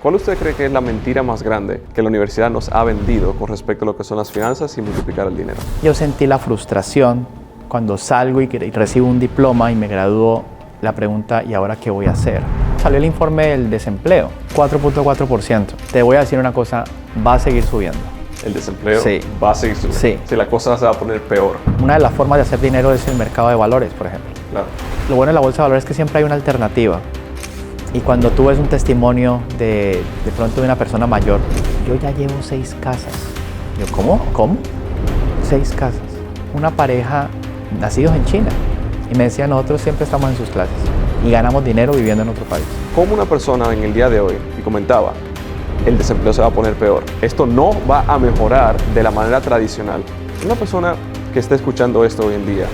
¿Cuál usted cree que es la mentira más grande que la universidad nos ha vendido con respecto a lo que son las finanzas y multiplicar el dinero? Yo sentí la frustración cuando salgo y recibo un diploma y me gradúo. La pregunta, ¿y ahora qué voy a hacer? Salió el informe del desempleo, 4.4%. Te voy a decir una cosa, va a seguir subiendo. ¿El desempleo Sí. va a seguir subiendo? Sí. Si la cosa se va a poner peor. Una de las formas de hacer dinero es el mercado de valores, por ejemplo. Claro. Lo bueno de la bolsa de valores es que siempre hay una alternativa. Y cuando tú ves un testimonio de pronto de una persona mayor, yo ya llevo 6 casas. Yo, ¿cómo? 6 casas. Una pareja nacidos en China. Y me decía, nosotros siempre estamos en sus clases y ganamos dinero viviendo en otro país. Como una persona en el día de hoy, y comentaba, el desempleo se va a poner peor. Esto no va a mejorar de la manera tradicional. Una persona que está escuchando esto hoy en día,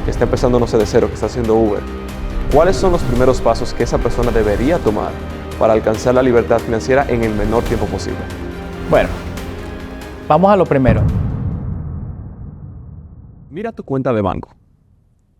que está empezando, no sé, de cero, que está haciendo Uber, ¿cuáles son los primeros pasos que esa persona debería tomar para alcanzar la libertad financiera en el menor tiempo posible? Bueno, vamos a lo primero. Mira tu cuenta de banco.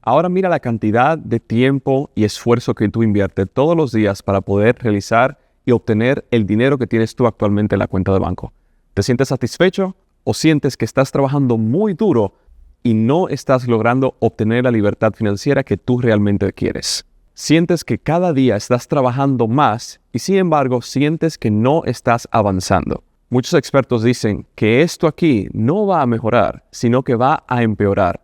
Ahora mira la cantidad de tiempo y esfuerzo que tú inviertes todos los días para poder realizar y obtener el dinero que tienes tú actualmente en la cuenta de banco. ¿Te sientes satisfecho o sientes que estás trabajando muy duro y no estás logrando obtener la libertad financiera que tú realmente quieres? Sientes que cada día estás trabajando más y sin embargo sientes que no estás avanzando. Muchos expertos dicen que esto aquí no va a mejorar, sino que va a empeorar.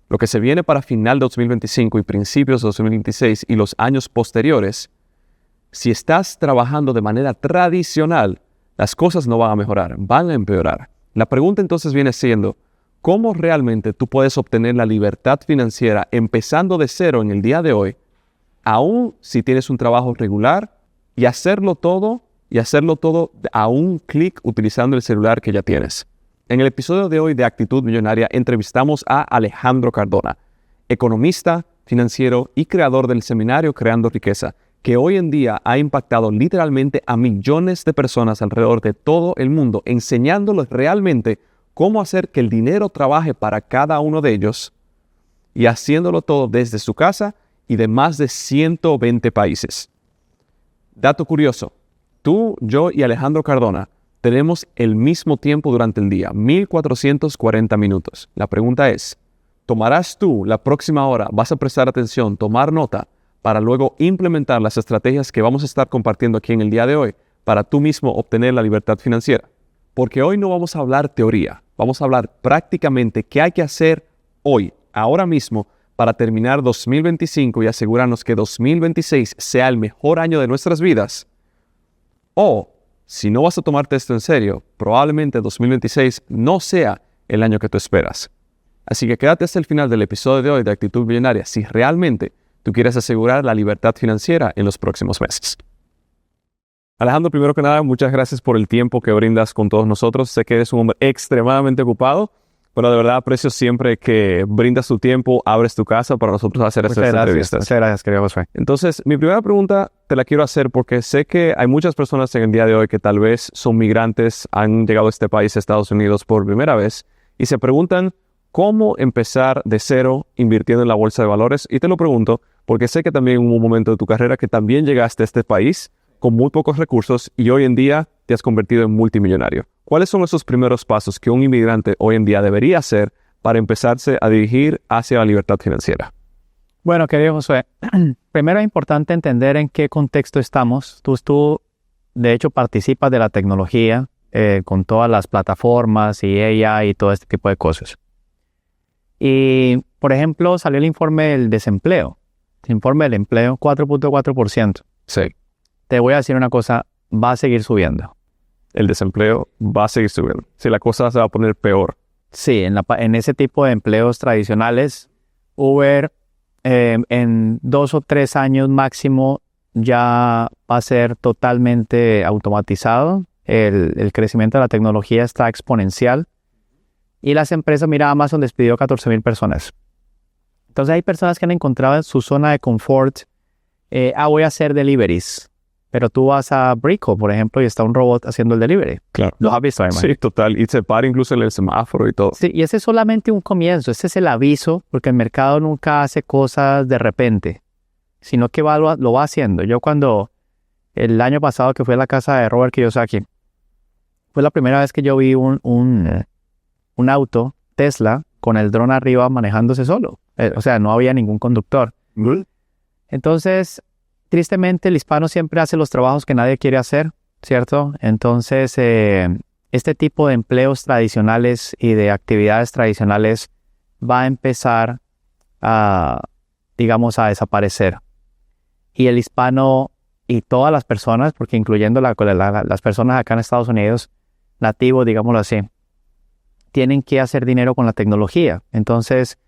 Lo que se viene para final de 2025 y principios de 2026 y los años posteriores, si estás trabajando de manera tradicional, las cosas no van a mejorar, van a empeorar. La pregunta entonces viene siendo, ¿cómo realmente tú puedes obtener la libertad financiera empezando de cero en el día de hoy, aún si tienes un trabajo regular, y hacerlo todo a un clic utilizando el celular que ya tienes? En el episodio de hoy de Actitud Millonaria entrevistamos a Alejandro Cardona, economista, financiero y creador del seminario Creando Riqueza, que hoy en día ha impactado literalmente a millones de personas alrededor de todo el mundo, enseñándoles realmente cómo hacer que el dinero trabaje para cada uno de ellos y haciéndolo todo desde su casa y de más de 120 países. Dato curioso, tú, yo y Alejandro Cardona tenemos el mismo tiempo durante el día, 1440 minutos. La pregunta es, ¿tomarás tú la próxima hora, vas a prestar atención, tomar nota, para luego implementar las estrategias que vamos a estar compartiendo aquí en el día de hoy para tú mismo obtener la libertad financiera? Porque hoy no vamos a hablar teoría, vamos a hablar prácticamente qué hay que hacer hoy, ahora mismo, para terminar 2025 y asegurarnos que 2026 sea el mejor año de nuestras vidas. O, si no vas a tomarte esto en serio, probablemente 2026 no sea el año que tú esperas. Así que quédate hasta el final del episodio de hoy de Actitud Millonaria si realmente tú quieres asegurar la libertad financiera en los próximos meses. Alejandro, primero que nada, muchas gracias por el tiempo que brindas con todos nosotros. Sé que eres un hombre extremadamente ocupado, pero de verdad aprecio siempre que brindas tu tiempo, abres tu casa para nosotros hacer estas entrevistas. Muchas gracias, querido Josué. Entonces, mi primera pregunta te la quiero hacer porque sé que hay muchas personas en el día de hoy que tal vez son migrantes, han llegado a este país, Estados Unidos, por primera vez y se preguntan cómo empezar de cero invirtiendo en la bolsa de valores. Y te lo pregunto porque sé que también hubo un momento de tu carrera que también llegaste a este país con muy pocos recursos y hoy en día te has convertido en multimillonario. ¿Cuáles son esos primeros pasos que un inmigrante hoy en día debería hacer para empezarse a dirigir hacia la libertad financiera? Bueno, querido Josué, primero es importante entender en qué contexto estamos. Tú de hecho, participas de la tecnología con todas las plataformas y AI y todo este tipo de cosas. Y, por ejemplo, salió el informe del desempleo. El informe del empleo, 4.4%. Sí. Te voy a decir una cosa, va a seguir subiendo. El desempleo va a seguir subiendo. Si la cosa se va a poner peor. Sí, en ese tipo de empleos tradicionales, Uber en 2 o 3 años máximo ya va a ser totalmente automatizado. El crecimiento de la tecnología está exponencial. Y las empresas, mira, Amazon despidió 14,000 personas. Entonces hay personas que han encontrado en su zona de confort, voy a hacer deliveries. Pero tú vas a Brico, por ejemplo, y está un robot haciendo el delivery. Claro. ¿Lo has visto, hermano? Sí, total. Y se para incluso en el semáforo y todo. Sí, y ese es solamente un comienzo. Ese es el aviso, porque el mercado nunca hace cosas de repente, sino que lo va haciendo. Yo cuando el año pasado que fui a la casa de Robert Kiyosaki, fue la primera vez que yo vi un auto Tesla con el dron arriba manejándose solo. O sea, no había ningún conductor. Entonces, tristemente, el hispano siempre hace los trabajos que nadie quiere hacer, ¿cierto? Entonces, este tipo de empleos tradicionales y de actividades tradicionales va a empezar a, digamos, a desaparecer. Y el hispano y todas las personas, porque incluyendo las personas acá en Estados Unidos, nativos, digámoslo así, tienen que hacer dinero con la tecnología. Entonces,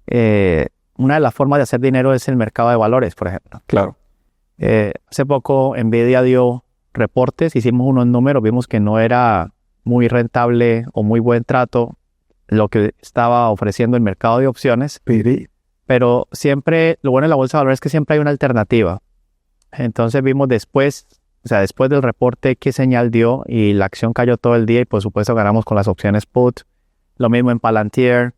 una de las formas de hacer dinero es el mercado de valores, por ejemplo. Claro. Hace poco Nvidia dio reportes, hicimos unos números, vimos que no era muy rentable o muy buen trato lo que estaba ofreciendo el mercado de opciones, pero siempre, lo bueno de la bolsa de valores es que siempre hay una alternativa. Entonces vimos después del reporte qué señal dio y la acción cayó todo el día y por supuesto ganamos con las opciones put, lo mismo en Palantir.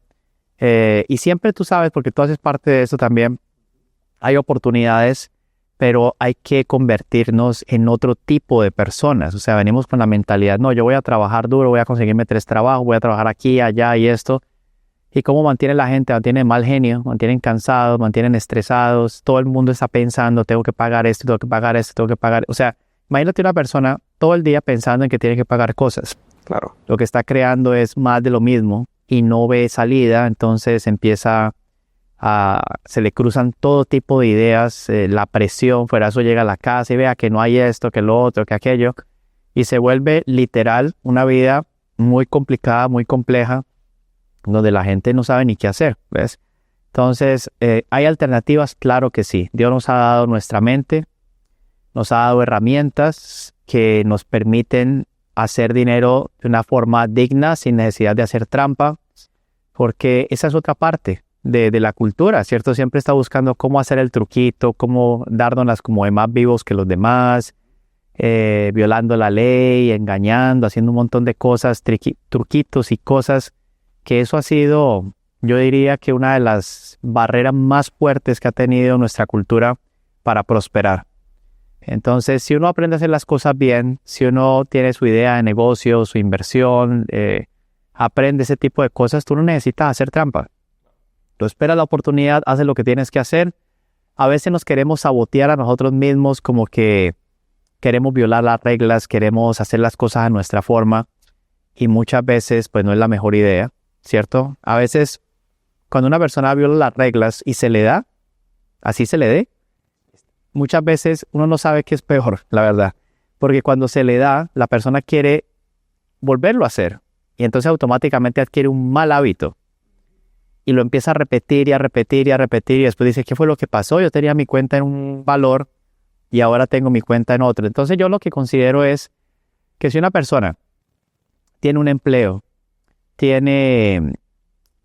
Y siempre tú sabes, porque tú haces parte de eso también, hay oportunidades, pero hay que convertirnos en otro tipo de personas. O sea, venimos con la mentalidad, no, yo voy a trabajar duro, voy a conseguirme 3 trabajos, voy a trabajar aquí, allá y esto. ¿Y cómo mantiene la gente? Mantiene mal genio, mantienen cansados, mantienen estresados, todo el mundo está pensando, tengo que pagar esto, tengo que pagar esto, tengo que pagar... O sea, imagínate una persona todo el día pensando en que tiene que pagar cosas. Claro. Lo que está creando es más de lo mismo y no ve salida, entonces se le cruzan todo tipo de ideas, la presión, fuera eso llega a la casa y vea que no hay esto, que lo otro, que aquello, y se vuelve literal una vida muy complicada, muy compleja, donde la gente no sabe ni qué hacer, ¿ves? Entonces, ¿hay alternativas? Claro que sí. Dios nos ha dado nuestra mente, nos ha dado herramientas que nos permiten hacer dinero de una forma digna, sin necesidad de hacer trampa, porque esa es otra parte de la cultura, ¿cierto? Siempre está buscando cómo hacer el truquito, cómo darnos como de más vivos que los demás, violando la ley, engañando, haciendo un montón de cosas, truquitos y cosas, que eso ha sido, yo diría que una de las barreras más fuertes que ha tenido nuestra cultura para prosperar. Entonces, si uno aprende a hacer las cosas bien, si uno tiene su idea de negocio, su inversión, aprende ese tipo de cosas, tú no necesitas hacer trampa. Tú esperas la oportunidad, haces lo que tienes que hacer. A veces nos queremos sabotear a nosotros mismos, como que queremos violar las reglas, queremos hacer las cosas a nuestra forma y muchas veces pues no es la mejor idea, ¿cierto? A veces cuando una persona viola las reglas y se le da, así se le dé, muchas veces uno no sabe qué es peor, la verdad. Porque cuando se le da, la persona quiere volverlo a hacer y entonces automáticamente adquiere un mal hábito. Y lo empieza a repetir y a repetir y a repetir y después dice, ¿qué fue lo que pasó? Yo tenía mi cuenta en un valor y ahora tengo mi cuenta en otro. Entonces yo lo que considero es que si una persona tiene un empleo, tiene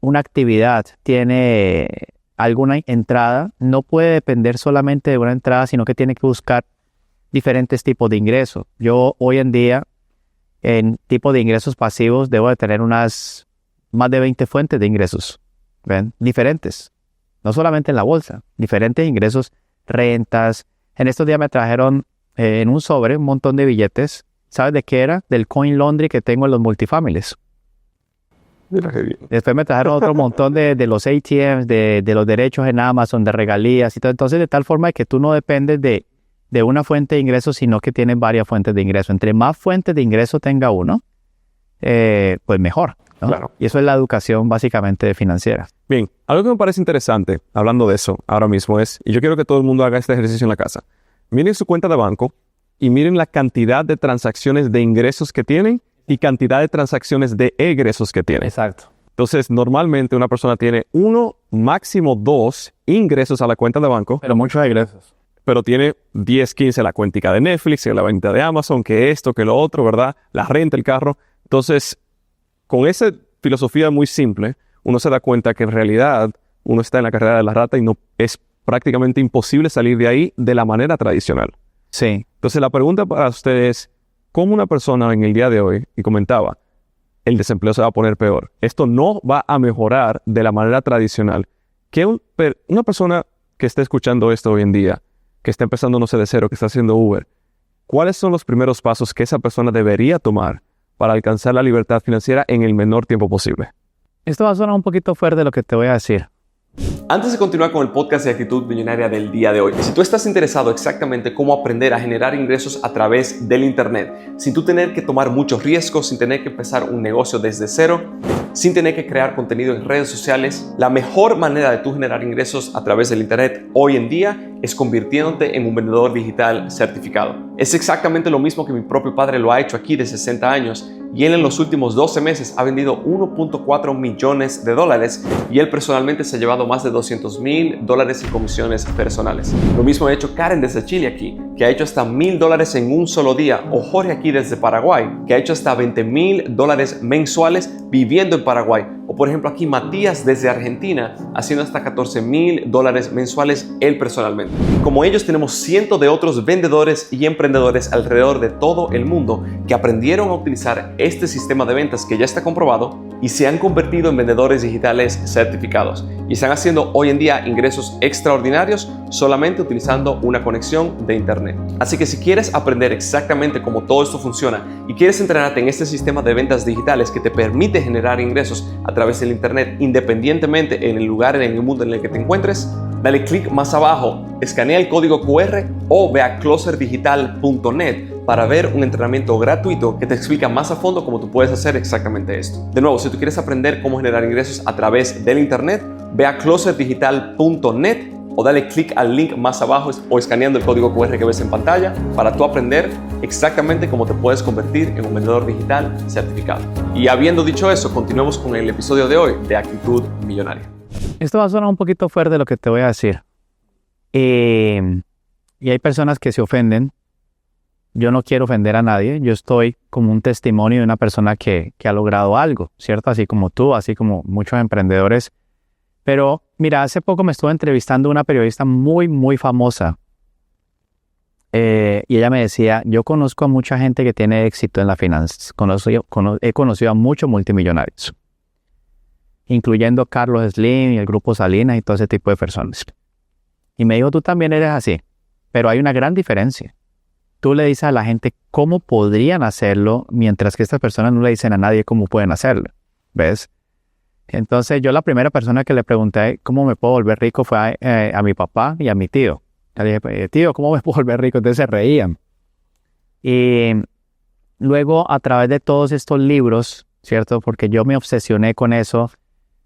una actividad, tiene alguna entrada, no puede depender solamente de una entrada, sino que tiene que buscar diferentes tipos de ingresos. Yo hoy en día, en tipo de ingresos pasivos, debo de tener más de 20 fuentes de ingresos. ¿Ven? Diferentes, no solamente en la bolsa, diferentes ingresos, rentas. En estos días me trajeron en un sobre un montón de billetes. ¿Sabes de qué era? Del coin laundry que tengo en los multifamilies. Mira qué bien. Después me trajeron otro montón de los ATMs, de los derechos en Amazon, de regalías y todo. Entonces, de tal forma que tú no dependes de una fuente de ingresos, sino que tienes varias fuentes de ingresos. Entre más fuentes de ingreso tenga uno, pues mejor, ¿no? Claro. Y eso es la educación básicamente financiera. Bien, algo que me parece interesante, hablando de eso ahora mismo es, y yo quiero que todo el mundo haga este ejercicio en la casa, miren su cuenta de banco y miren la cantidad de transacciones de ingresos que tienen y cantidad de transacciones de egresos que tienen. Exacto. Entonces, normalmente una persona tiene 1, máximo 2 ingresos a la cuenta de banco, Pero muchos egresos. pero tiene 10, 15 la cuentica de Netflix, la venta de Amazon, que esto, que lo otro, ¿verdad? La renta, el carro. Entonces, con esa filosofía muy simple, uno se da cuenta que en realidad uno está en la carrera de la rata y no es prácticamente imposible salir de ahí de la manera tradicional. Sí. Entonces, la pregunta para ustedes es, ¿cómo una persona en el día de hoy, y comentaba, el desempleo se va a poner peor? Esto no va a mejorar de la manera tradicional. Que una persona que esté escuchando esto hoy en día, que está empezando, no sé, de cero, que está haciendo Uber, ¿cuáles son los primeros pasos que esa persona debería tomar para alcanzar la libertad financiera en el menor tiempo posible? Esto va a sonar un poquito fuerte lo que te voy a decir. Antes de continuar con el podcast de Actitud Millonaria del día de hoy, si tú estás interesado exactamente cómo aprender a generar ingresos a través del Internet, sin tú tener que tomar muchos riesgos, sin tener que empezar un negocio desde cero, sin tener que crear contenido en redes sociales, la mejor manera de tú generar ingresos a través del Internet hoy en día es convirtiéndote en un vendedor digital certificado. Es exactamente lo mismo que mi propio padre lo ha hecho aquí de 60 años y él en los últimos 12 meses ha vendido 1.4 millones de dólares y él personalmente se ha llevado más de $200,000 en comisiones personales. Lo mismo ha hecho Karen desde Chile aquí, que ha hecho hasta $1,000 en un solo día, o Jorge aquí desde Paraguay, que ha hecho hasta $20,000 mensuales viviendo en Paraguay, o por ejemplo aquí Matías desde Argentina haciendo hasta $14,000 mensuales él personalmente. Como ellos tenemos cientos de otros vendedores y emprendedores alrededor de todo el mundo que aprendieron a utilizar este sistema de ventas que ya está comprobado y se han convertido en vendedores digitales certificados y están haciendo hoy en día ingresos extraordinarios solamente utilizando una conexión de internet. Así que si quieres aprender exactamente cómo todo esto funciona y quieres entrenarte en este sistema de ventas digitales que te permite generar ingresos a través del internet independientemente en el lugar en el mundo en el que te encuentres, dale clic más abajo, escanea el código QR o ve a closerdigital.net para ver un entrenamiento gratuito que te explica más a fondo cómo tú puedes hacer exactamente esto. De nuevo, si tú quieres aprender cómo generar ingresos a través del internet, ve a closerdigital.net o dale clic al link más abajo o escaneando el código QR que ves en pantalla para tú aprender exactamente cómo te puedes convertir en un vendedor digital certificado. Y habiendo dicho eso, continuemos con el episodio de hoy de Actitud Millonaria. Esto va a sonar un poquito fuerte lo que te voy a decir. Y hay personas que se ofenden. Yo no quiero ofender a nadie. Yo estoy como un testimonio de una persona que ha logrado algo, ¿cierto? Así como tú, así como muchos emprendedores. Pero mira, hace poco me estuve entrevistando a una periodista muy, muy famosa. Y ella me decía, yo conozco a mucha gente que tiene éxito en la finanzas. He conocido a muchos multimillonarios, incluyendo Carlos Slim y el Grupo Salinas y todo ese tipo de personas. Y me dijo, tú también eres así, pero hay una gran diferencia. Tú le dices a la gente cómo podrían hacerlo, mientras que estas personas no le dicen a nadie cómo pueden hacerlo, ¿ves? Entonces yo la primera persona que le pregunté cómo me puedo volver rico fue a mi papá y a mi tío. Le dije, tío, ¿cómo me puedo volver rico? Entonces se reían. Y luego a través de todos estos libros, ¿cierto? Porque yo me obsesioné con eso.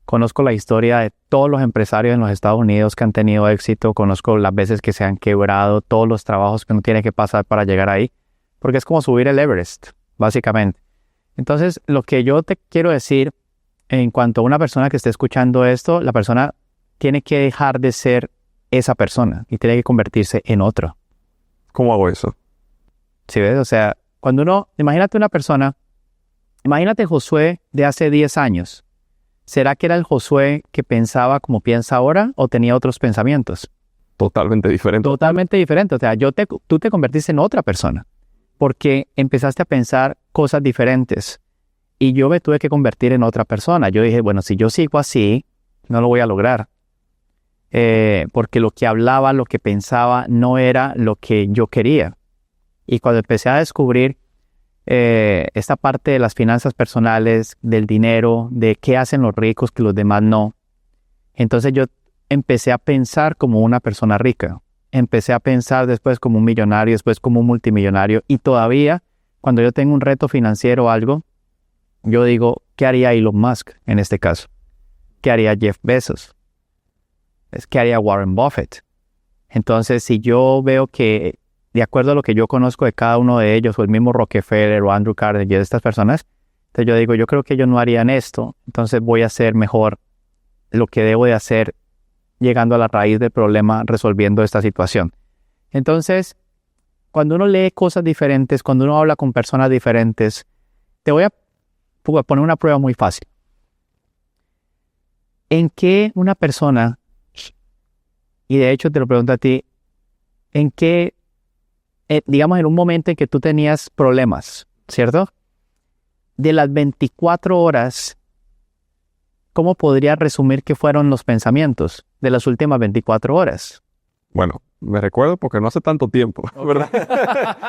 Conozco la historia de todos los empresarios en los Estados Unidos que han tenido éxito. Conozco las veces que se han quebrado, todos los trabajos que uno tiene que pasar para llegar ahí. Porque es como subir el Everest, básicamente. Entonces, lo que yo te quiero decir en cuanto a una persona que esté escuchando esto, la persona tiene que dejar de ser esa persona y tiene que convertirse en otro. ¿Cómo hago eso? ¿Sí ves? O sea, cuando imagínate una persona, imagínate Josué de hace 10 años. ¿Será que era el Josué que pensaba como piensa ahora o tenía otros pensamientos? Totalmente diferente. Totalmente diferente. O sea, tú te convertiste en otra persona porque empezaste a pensar cosas diferentes y yo me tuve que convertir en otra persona. Yo dije, bueno, si yo sigo así, no lo voy a lograr. Porque lo que hablaba, lo que pensaba, no era lo que yo quería. Y cuando empecé a descubrir esta parte de las finanzas personales, del dinero, de qué hacen los ricos que los demás no. Entonces yo empecé a pensar como una persona rica. Empecé a pensar después como un millonario, después como un multimillonario. Y todavía, cuando yo tengo un reto financiero o algo, yo digo, ¿qué haría Elon Musk en este caso? ¿Qué haría Jeff Bezos? ¿Qué haría Warren Buffett? Entonces, si yo veo que de acuerdo a lo que yo conozco de cada uno de ellos, o el mismo Rockefeller o Andrew Carnegie, de estas personas, entonces yo digo, yo creo que ellos no harían esto, entonces voy a hacer mejor lo que debo de hacer, llegando a la raíz del problema, resolviendo esta situación. Entonces, cuando uno lee cosas diferentes, cuando uno habla con personas diferentes, te voy a poner una prueba muy fácil. ¿En qué una persona, y de hecho te lo pregunto a ti, en qué digamos en un momento en que tú tenías problemas, ¿cierto? De las 24 horas, ¿cómo podrías resumir qué fueron los pensamientos de las últimas 24 horas? Bueno, Me recuerdo porque no hace tanto tiempo, ¿verdad?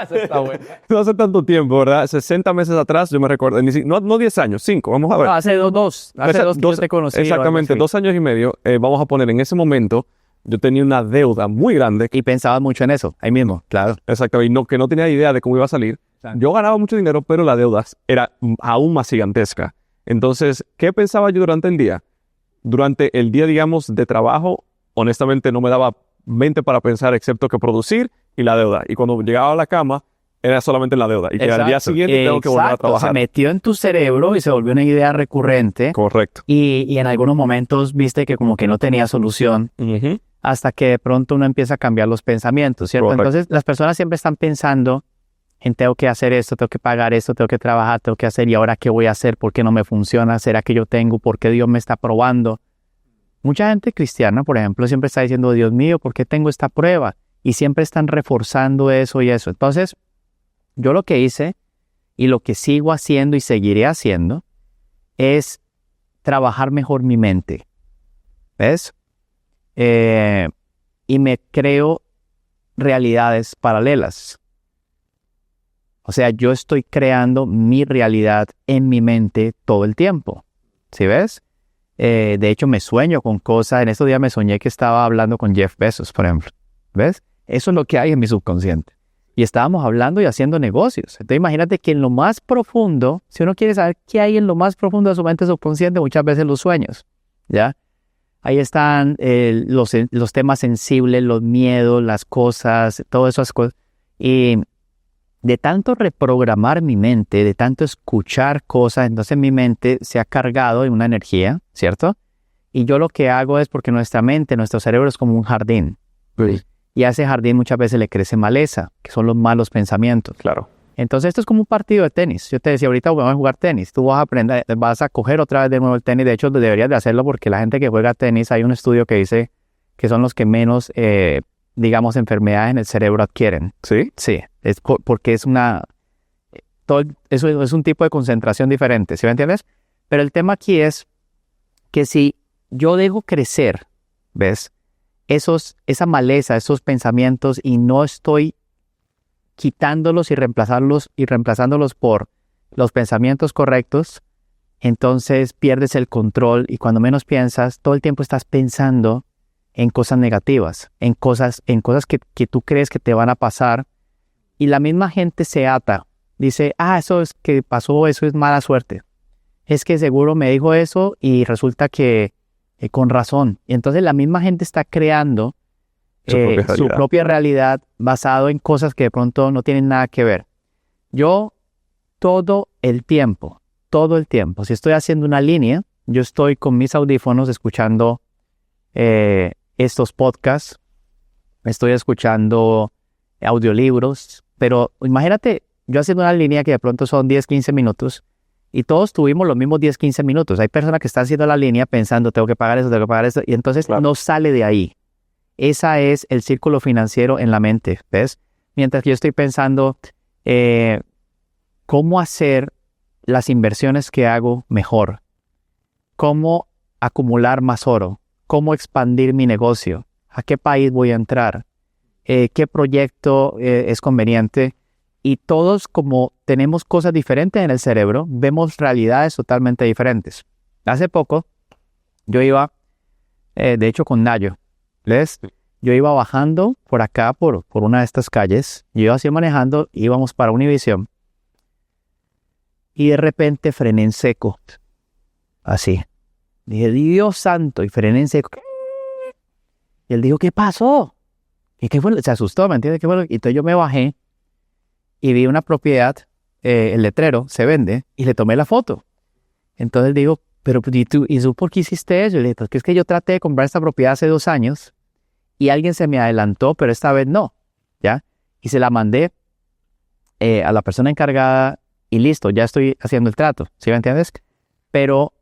Eso está bueno. No hace tanto tiempo, ¿verdad? 60 meses atrás, yo me recuerdo. No 10 años, 5, vamos a ver. No, hace dos que yo te conocí. Exactamente, 2 años y medio. Vamos a poner, en ese momento, yo tenía una deuda muy grande. Y pensabas mucho en eso, ahí mismo, claro. Exactamente, y que no tenía idea de cómo iba a salir. Claro. Yo ganaba mucho dinero, pero la deuda era aún más gigantesca. Entonces, ¿qué pensaba yo durante el día? Durante el día, digamos, de trabajo, honestamente no me daba mente para pensar excepto que producir y la deuda. Y cuando llegaba a la cama, era solamente la deuda. Y que al día siguiente tengo que volver a trabajar. Se metió en tu cerebro y se volvió una idea recurrente. Correcto. Y en algunos momentos viste que como que no tenía solución. Hasta que de pronto uno empieza a cambiar los pensamientos, ¿cierto? Correcto. Entonces las personas siempre están pensando en tengo que hacer esto, tengo que pagar esto, tengo que trabajar, tengo que hacer, ¿y ahora qué voy a hacer? ¿Por qué no me funciona? ¿Será que yo tengo? ¿Por qué Dios me está probando? Mucha gente cristiana, por ejemplo, siempre está diciendo, Dios mío, ¿por qué tengo esta prueba? Y siempre están reforzando eso y eso. Entonces, yo lo que hice y lo que sigo haciendo y seguiré haciendo es trabajar mejor mi mente. ¿Ves? Y me creo realidades paralelas. O sea, yo estoy creando mi realidad en mi mente todo el tiempo. ¿Sí ves? De hecho, me sueño con cosas. En estos días me soñé que estaba hablando con Jeff Bezos, por ejemplo. ¿Ves? Eso es lo que hay en mi subconsciente. Y estábamos hablando y haciendo negocios. Entonces, imagínate que en lo más profundo, si uno quiere saber qué hay en lo más profundo de su mente subconsciente, muchas veces los sueños, ¿ya? Ahí están los temas sensibles, los miedos, las cosas, todas esas cosas. Y de tanto reprogramar mi mente, de tanto escuchar cosas, entonces mi mente se ha cargado de una energía, ¿cierto? Y yo lo que hago es porque nuestra mente, nuestro cerebro es como un jardín. Sí. Y a ese jardín muchas veces le crece maleza, que son los malos pensamientos. Claro. Entonces esto es como un partido de tenis. Yo te decía, ahorita vamos a jugar tenis. Tú vas a aprender, vas a coger otra vez de nuevo el tenis. De hecho, deberías de hacerlo porque la gente que juega tenis, hay un estudio que dice que son los que menos, digamos, enfermedades en el cerebro adquieren. ¿Sí? Sí, es porque es eso es un tipo de concentración diferente, ¿sí me entiendes? Pero el tema aquí es que si yo dejo crecer, ¿ves? Esa maleza, esos pensamientos y no estoy quitándolos y reemplazándolos por los pensamientos correctos, entonces pierdes el control y cuando menos piensas, todo el tiempo estás pensando en cosas negativas, en cosas que tú crees que te van a pasar y la misma gente se ata. Dice, eso es que pasó, eso es mala suerte. Es que seguro me dijo eso y resulta que con razón. Y entonces la misma gente está creando su propia realidad basado en cosas que de pronto no tienen nada que ver. Yo todo el tiempo, si estoy haciendo una línea, yo estoy con mis audífonos escuchando estos podcasts, estoy escuchando audiolibros, pero imagínate yo haciendo una línea que de pronto son 10, 15 minutos y todos tuvimos los mismos 10, 15 minutos. Hay personas que están haciendo la línea pensando, tengo que pagar eso, y entonces claro, no sale de ahí. Ese es el círculo financiero en la mente, ¿ves? Mientras que yo estoy pensando cómo hacer las inversiones que hago mejor, cómo acumular más oro, cómo expandir mi negocio, a qué país voy a entrar, qué proyecto es conveniente. Y todos, como tenemos cosas diferentes en el cerebro, vemos realidades totalmente diferentes. Hace poco, yo iba, de hecho con Nayo, ¿ves? Yo iba bajando por acá, por una de estas calles, yo iba así manejando, íbamos para Univision, y de repente frené en seco, así. Dije, Dios santo, y frené en seco. Y él dijo, ¿qué pasó? ¿Y qué fue? Se asustó, ¿me entiendes? ¿Qué fue? Y entonces yo me bajé, y vi una propiedad, el letrero, se vende, y le tomé la foto. Entonces digo, pero ¿y tú por qué hiciste eso? Y le dije, porque es que yo traté de comprar esta propiedad hace 2 años, y alguien se me adelantó, pero esta vez no, ¿ya? Y se la mandé a la persona encargada, y listo, ya estoy haciendo el trato, ¿sí me entiendes? Pero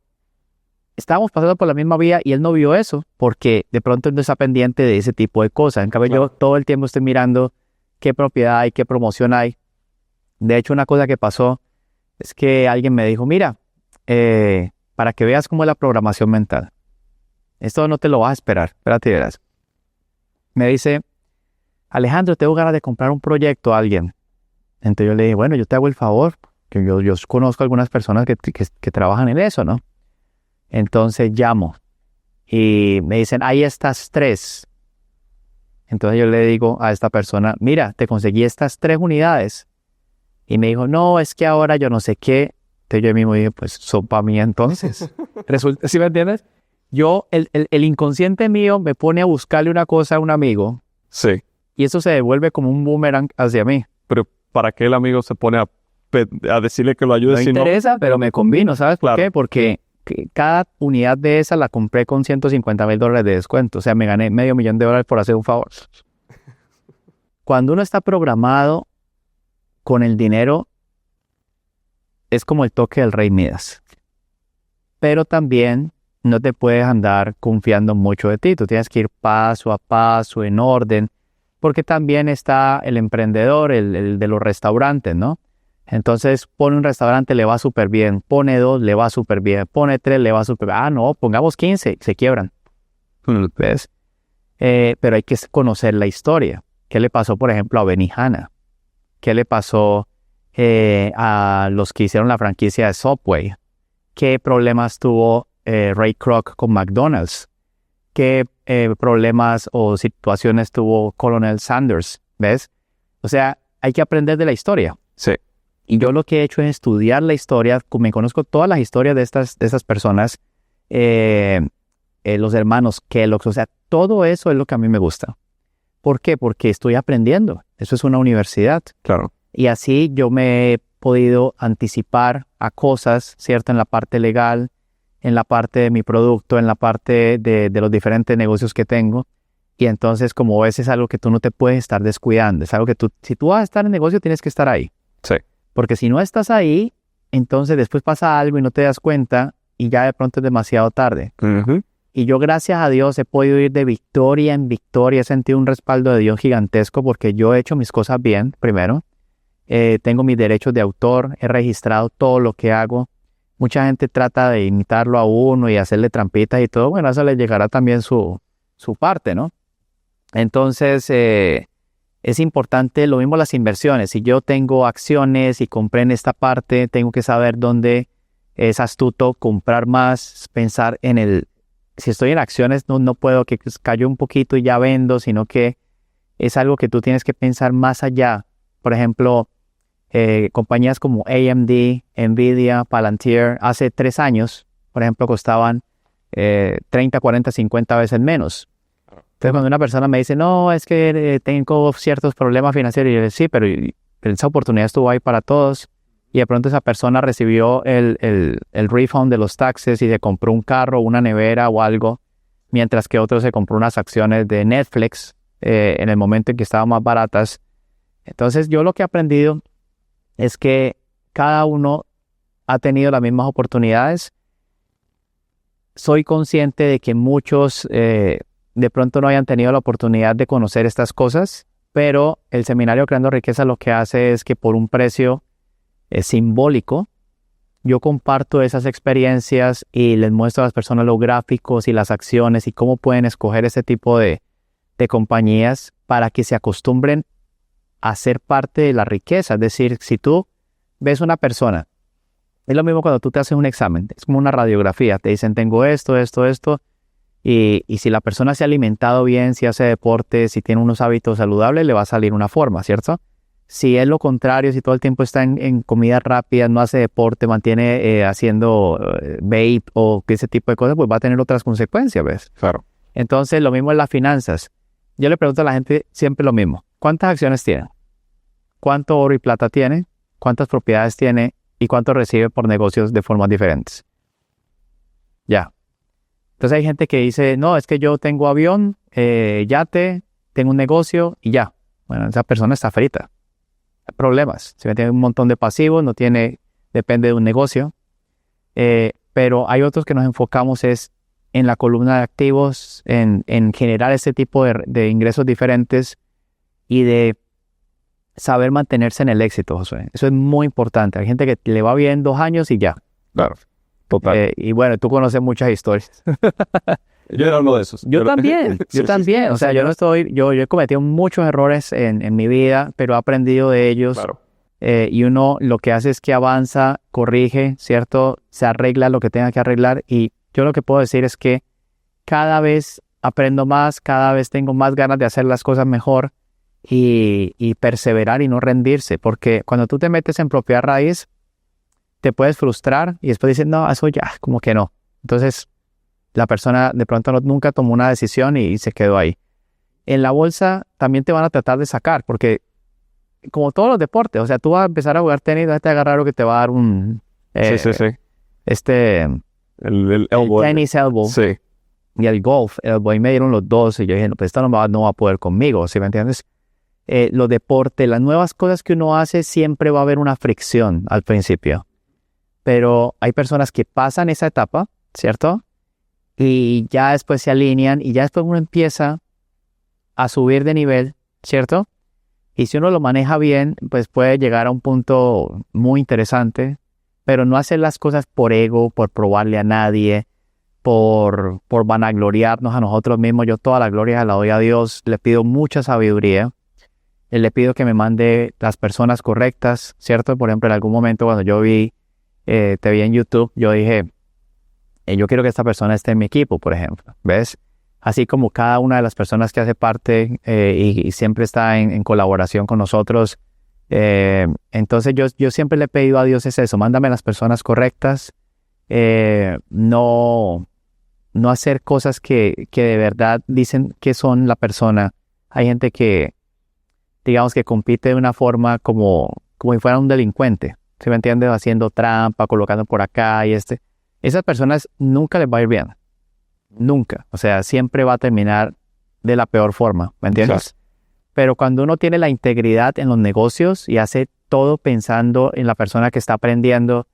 estábamos pasando por la misma vía, y él no vio eso, porque de pronto él no está pendiente de ese tipo de cosas. En cambio, yo todo el tiempo estoy mirando qué propiedad hay, qué promoción hay. De hecho, una cosa que pasó es que alguien me dijo, mira, para que veas cómo es la programación mental. Esto no te lo vas a esperar, espérate y verás. Me dice, Alejandro, tengo ganas de comprar un proyecto a alguien. Entonces yo le dije, bueno, yo te hago el favor, que yo conozco algunas personas que trabajan en eso, ¿no? Entonces llamo y me dicen, hay estas 3. Entonces yo le digo a esta persona, mira, te conseguí estas 3 unidades. Y me dijo, no, es que ahora yo no sé qué. Entonces yo mismo dije, pues son para mí entonces. Resulta, ¿sí me entiendes? El inconsciente mío me pone a buscarle una cosa a un amigo. Sí. Y eso se devuelve como un boomerang hacia mí. Pero ¿para qué el amigo se pone a decirle que lo ayude? No me si interesa, pero me convino, ¿sabes por Claro. qué? Porque cada unidad de esa la compré con $150,000 de descuento. O sea, me gané $500,000 por hacer un favor. Cuando uno está programado con el dinero, es como el toque del rey Midas. Pero también no te puedes andar confiando mucho de ti. Tú tienes que ir paso a paso, en orden. Porque también está el emprendedor, el de los restaurantes, ¿no? Entonces pone un restaurante, le va súper bien. Pone 2, le va súper bien. Pone 3, le va súper bien. Ah, no, pongamos 15, se quiebran. ¿Ves? Pero hay que conocer la historia. ¿Qué le pasó, por ejemplo, a Benihana? ¿Qué le pasó a los que hicieron la franquicia de Subway? ¿Qué problemas tuvo Ray Kroc con McDonald's? ¿Qué problemas o situaciones tuvo Colonel Sanders? ¿Ves? O sea, hay que aprender de la historia. Sí. Y yo lo que he hecho es estudiar la historia. Me conozco todas las historias de estas personas. Los hermanos Kellogg. O sea, todo eso es lo que a mí me gusta. ¿Por qué? Porque estoy aprendiendo. Eso es una universidad. Claro. Y así yo me he podido anticipar a cosas, ¿cierto? En la parte legal, en la parte de mi producto, en la parte de los diferentes negocios que tengo. Y entonces, como ves, es algo que tú no te puedes estar descuidando. Es algo que si tú vas a estar en negocio, tienes que estar ahí. Sí. Porque si no estás ahí, entonces después pasa algo y no te das cuenta y ya de pronto es demasiado tarde. Uh-huh. Y yo, gracias a Dios, he podido ir de victoria en victoria. He sentido un respaldo de Dios gigantesco porque yo he hecho mis cosas bien, primero. Tengo mis derechos de autor, he registrado todo lo que hago. Mucha gente trata de imitarlo a uno y hacerle trampitas y todo. Bueno, a eso le llegará también su parte, ¿no? Entonces, es importante, lo mismo las inversiones. Si yo tengo acciones y compré en esta parte, tengo que saber dónde es astuto comprar más, pensar en si estoy en acciones, no puedo que cayó un poquito y ya vendo, sino que es algo que tú tienes que pensar más allá. Por ejemplo, compañías como AMD, Nvidia, Palantir, hace 3 años, por ejemplo, costaban 30, 40, 50 veces menos. Entonces, cuando una persona me dice, no, es que tengo ciertos problemas financieros, y yo digo, sí, pero esa oportunidad estuvo ahí para todos. Y de pronto esa persona recibió el refund de los taxes y se compró un carro, una nevera o algo, mientras que otro se compró unas acciones de Netflix en el momento en que estaban más baratas. Entonces, yo lo que he aprendido es que cada uno ha tenido las mismas oportunidades. Soy consciente de que muchos de pronto no hayan tenido la oportunidad de conocer estas cosas, pero el seminario Creando Riqueza lo que hace es que por un precio simbólico, yo comparto esas experiencias y les muestro a las personas los gráficos y las acciones y cómo pueden escoger ese tipo de compañías para que se acostumbren a ser parte de la riqueza. Es decir, si tú ves una persona, es lo mismo cuando tú te haces un examen, es como una radiografía, te dicen tengo esto, y si la persona se ha alimentado bien, si hace deporte, si tiene unos hábitos saludables, le va a salir una forma, ¿cierto? Si es lo contrario, si todo el tiempo está en comida rápida, no hace deporte, mantiene haciendo vape o ese tipo de cosas, pues va a tener otras consecuencias, ¿ves? Claro. Entonces, lo mismo en las finanzas. Yo le pregunto a la gente siempre lo mismo. ¿Cuántas acciones tiene? ¿Cuánto oro y plata tiene? ¿Cuántas propiedades tiene? ¿Y cuánto recibe por negocios de formas diferentes? Ya. Entonces hay gente que dice, no, es que yo tengo avión, yate, tengo un negocio y ya. Bueno, esa persona está frita. Hay problemas. Si tiene un montón de pasivos, depende de un negocio. Pero hay otros que nos enfocamos es en la columna de activos, en generar ese tipo de ingresos diferentes y de saber mantenerse en el éxito, Josué. Eso es muy importante. Hay gente que le va bien 2 años y ya. Claro. Total. Y bueno, tú conoces muchas historias. Yo era uno de esos. Yo también. Sí. O sea, yo he cometido muchos errores en mi vida, pero he aprendido de ellos. Claro. Y uno lo que hace es que avanza, corrige, ¿cierto? Se arregla lo que tenga que arreglar. Y yo lo que puedo decir es que cada vez aprendo más, cada vez tengo más ganas de hacer las cosas mejor y perseverar y no rendirse. Porque cuando tú te metes en propiedad raíz, te puedes frustrar y después dices, no, eso ya, como que no. Entonces, la persona de pronto nunca tomó una decisión y se quedó ahí. En la bolsa también te van a tratar de sacar, porque como todos los deportes, o sea, tú vas a empezar a jugar tenis, vas a agarrar algo que te va a dar un... Sí. El elbow. Tennis elbow. Sí. Y el golf elbow. Y me dieron los dos y yo dije, no, pues esto no va a poder conmigo, ¿sí me entiendes? Los deportes, las nuevas cosas que uno hace, siempre va a haber una fricción al principio. Pero hay personas que pasan esa etapa, ¿cierto? Y ya después se alinean y ya después uno empieza a subir de nivel, ¿cierto? Y si uno lo maneja bien, pues puede llegar a un punto muy interesante, pero no hacer las cosas por ego, por probarle a nadie, por vanagloriarnos a nosotros mismos. Yo toda la gloria la doy a Dios, le pido mucha sabiduría, le pido que me mande las personas correctas, ¿cierto? Por ejemplo, en algún momento cuando yo te vi en YouTube, yo dije, yo quiero que esta persona esté en mi equipo, por ejemplo, ¿ves? Así como cada una de las personas que hace parte y siempre está en colaboración con nosotros. Entonces yo siempre le he pedido a Dios es eso, mándame las personas correctas, no hacer cosas que de verdad dicen que son la persona. Hay gente que, digamos, que compite de una forma como si fuera un delincuente, ¿sí me entiendes? Haciendo trampa, colocando por acá y esas personas nunca les va a ir bien. Nunca. O sea, siempre va a terminar de la peor forma, ¿me entiendes? Claro. Pero cuando uno tiene la integridad en los negocios y hace todo pensando en la persona que está aprendiendo,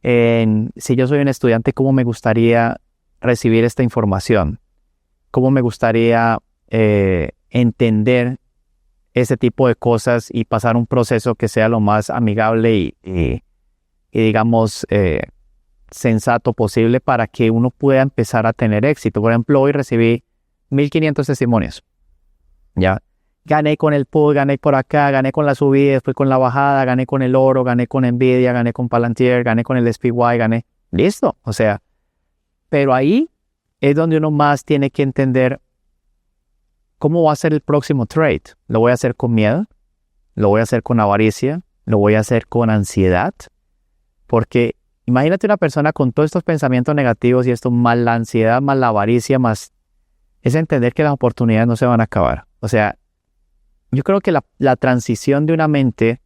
si yo soy un estudiante, ¿cómo me gustaría recibir esta información? ¿Cómo me gustaría entender ese tipo de cosas y pasar un proceso que sea lo más amigable y digamos, sensato posible para que uno pueda empezar a tener éxito? Por ejemplo, hoy recibí 1,500 testimonios. Ya gané con el put, gané por acá, gané con la subida, después con la bajada, gané con el oro, gané con Nvidia, gané con Palantir, gané con el SPY, gané. Listo. O sea, pero ahí es donde uno más tiene que entender cómo va a ser el próximo trade. ¿Lo voy a hacer con miedo? ¿Lo voy a hacer con avaricia? ¿Lo voy a hacer con ansiedad? Porque imagínate una persona con todos estos pensamientos negativos y esto más la ansiedad, más la avaricia, más es entender que las oportunidades no se van a acabar. O sea, yo creo que la transición de una mente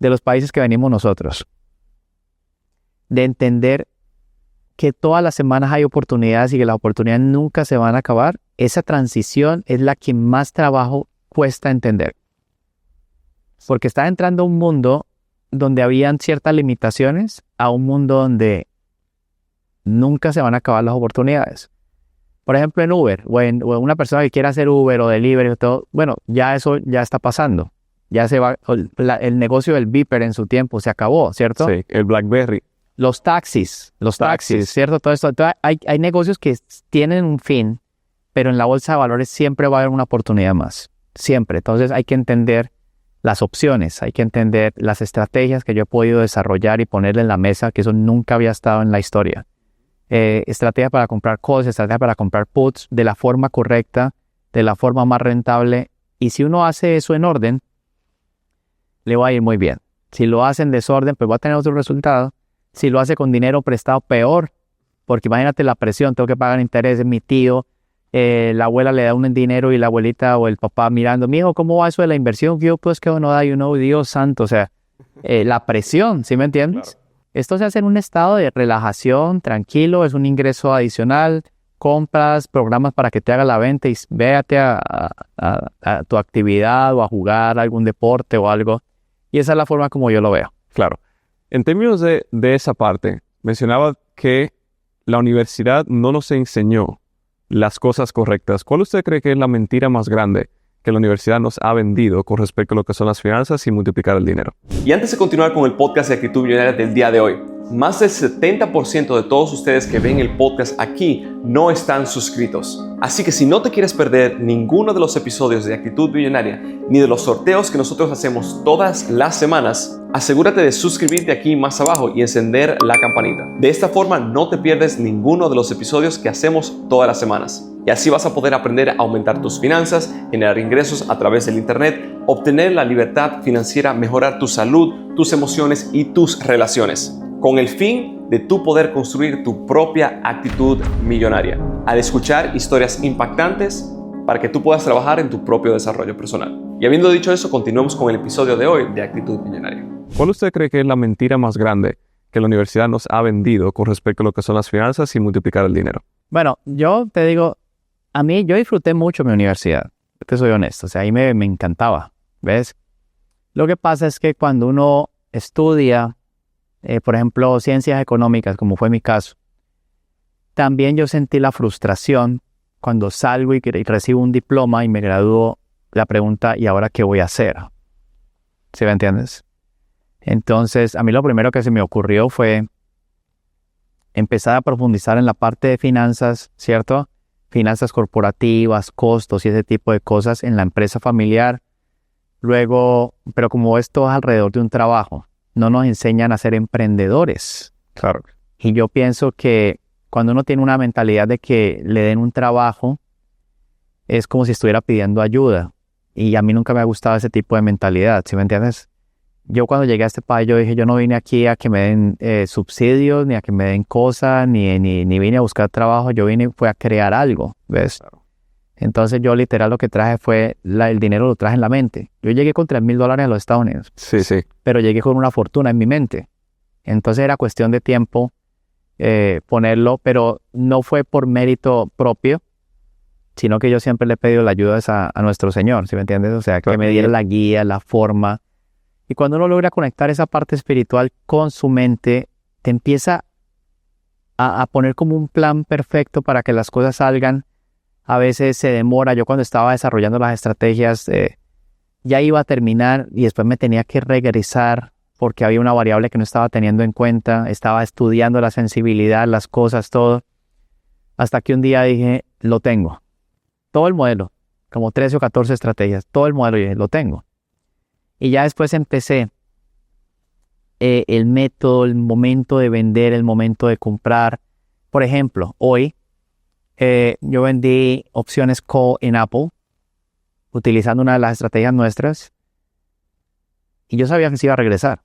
de los países que venimos nosotros, de entender que todas las semanas hay oportunidades y que las oportunidades nunca se van a acabar, esa transición es la que más trabajo cuesta entender. Porque está entrando a un mundo donde habían ciertas limitaciones a un mundo donde nunca se van a acabar las oportunidades. Por ejemplo, en Uber o en una persona que quiera hacer Uber o delivery o todo, bueno, ya eso ya está pasando. Ya se va, el negocio del Beeper en su tiempo se acabó, ¿cierto? Sí, el BlackBerry. Los taxis, ¿cierto? Todo esto. Entonces, hay negocios que tienen un fin, pero en la bolsa de valores siempre va a haber una oportunidad más. Siempre. Entonces hay que entender las opciones, hay que entender las estrategias que yo he podido desarrollar y ponerle en la mesa, que eso nunca había estado en la historia. Estrategia para comprar calls, estrategia para comprar puts, de la forma correcta, de la forma más rentable. Y si uno hace eso en orden, le va a ir muy bien. Si lo hace en desorden, pues va a tener otro resultado. Si lo hace con dinero prestado, peor. Porque imagínate la presión, tengo que pagar intereses, mi tío, la abuela le da un dinero y la abuelita o el papá mirando, mijo, ¿cómo va eso de la inversión? Yo, pues que no da, Dios santo, o sea, la presión, ¿sí me entiendes? Claro. Esto se hace en un estado de relajación, tranquilo, es un ingreso adicional, compras, programas para que te haga la venta y véate a tu actividad o a jugar algún deporte o algo. Y esa es la forma como yo lo veo. Claro. En términos de esa parte, mencionaba que la universidad no nos enseñó las cosas correctas. ¿Cuál usted cree que es la mentira más grande que la universidad nos ha vendido con respecto a lo que son las finanzas y multiplicar el dinero? Y antes de continuar con el podcast de Actitud Millonaria del día de hoy, Más del 70% de todos ustedes que ven el podcast aquí no están suscritos. Así que si no te quieres perder ninguno de los episodios de Actitud Millonaria ni de los sorteos que nosotros hacemos todas las semanas, asegúrate de suscribirte aquí más abajo y encender la campanita. De esta forma no te pierdes ninguno de los episodios que hacemos todas las semanas. Y así vas a poder aprender a aumentar tus finanzas, generar ingresos a través del internet, obtener la libertad financiera, mejorar tu salud, tus emociones y tus relaciones, con el fin de tú poder construir tu propia actitud millonaria, al escuchar historias impactantes para que tú puedas trabajar en tu propio desarrollo personal. Y habiendo dicho eso, continuemos con el episodio de hoy de Actitud Millonaria. ¿Cuál usted cree que es la mentira más grande que la universidad nos ha vendido con respecto a lo que son las finanzas y multiplicar el dinero? Bueno, yo te digo, yo disfruté mucho mi universidad, te soy honesto, o sea, ahí me encantaba, ¿ves? Lo que pasa es que cuando uno estudia, por ejemplo, ciencias económicas, como fue mi caso, también yo sentí la frustración cuando salgo y recibo un diploma y me gradúo, la pregunta, ¿y ahora qué voy a hacer? ¿Sí me entiendes? Entonces, a mí lo primero que se me ocurrió fue empezar a profundizar en la parte de finanzas, ¿cierto? Finanzas corporativas, costos y ese tipo de cosas en la empresa familiar. Luego, pero como esto es alrededor de un trabajo, no nos enseñan a ser emprendedores. Claro. Y yo pienso que cuando uno tiene una mentalidad de que le den un trabajo, es como si estuviera pidiendo ayuda. Y a mí nunca me ha gustado ese tipo de mentalidad, ¿sí me entiendes? Yo cuando llegué a este país, yo dije, yo no vine aquí a que me den subsidios, ni a que me den cosas, ni vine a buscar trabajo, fue a crear algo, ¿ves? Claro. Entonces yo literal lo que traje fue, el dinero lo traje en la mente. Yo llegué con $3,000 a los Estados Unidos. Sí, sí. Pero llegué con una fortuna en mi mente. Entonces era cuestión de tiempo ponerlo, pero no fue por mérito propio, sino que yo siempre le he pedido la ayuda a nuestro Señor, ¿sí me entiendes? O sea, que me diera la guía, la forma. Y cuando uno logra conectar esa parte espiritual con su mente, te empieza a poner como un plan perfecto para que las cosas salgan. A veces se demora. Yo cuando estaba desarrollando las estrategias, ya iba a terminar y después me tenía que regresar porque había una variable que no estaba teniendo en cuenta. Estaba estudiando la sensibilidad, las cosas, todo. Hasta que un día dije, lo tengo. Todo el modelo, como 13 o 14 estrategias, todo el modelo, dije, lo tengo. Y ya después empecé el método, el momento de vender, el momento de comprar. Por ejemplo, hoy yo vendí opciones call en Apple, utilizando una de las estrategias nuestras. Y yo sabía que se iba a regresar.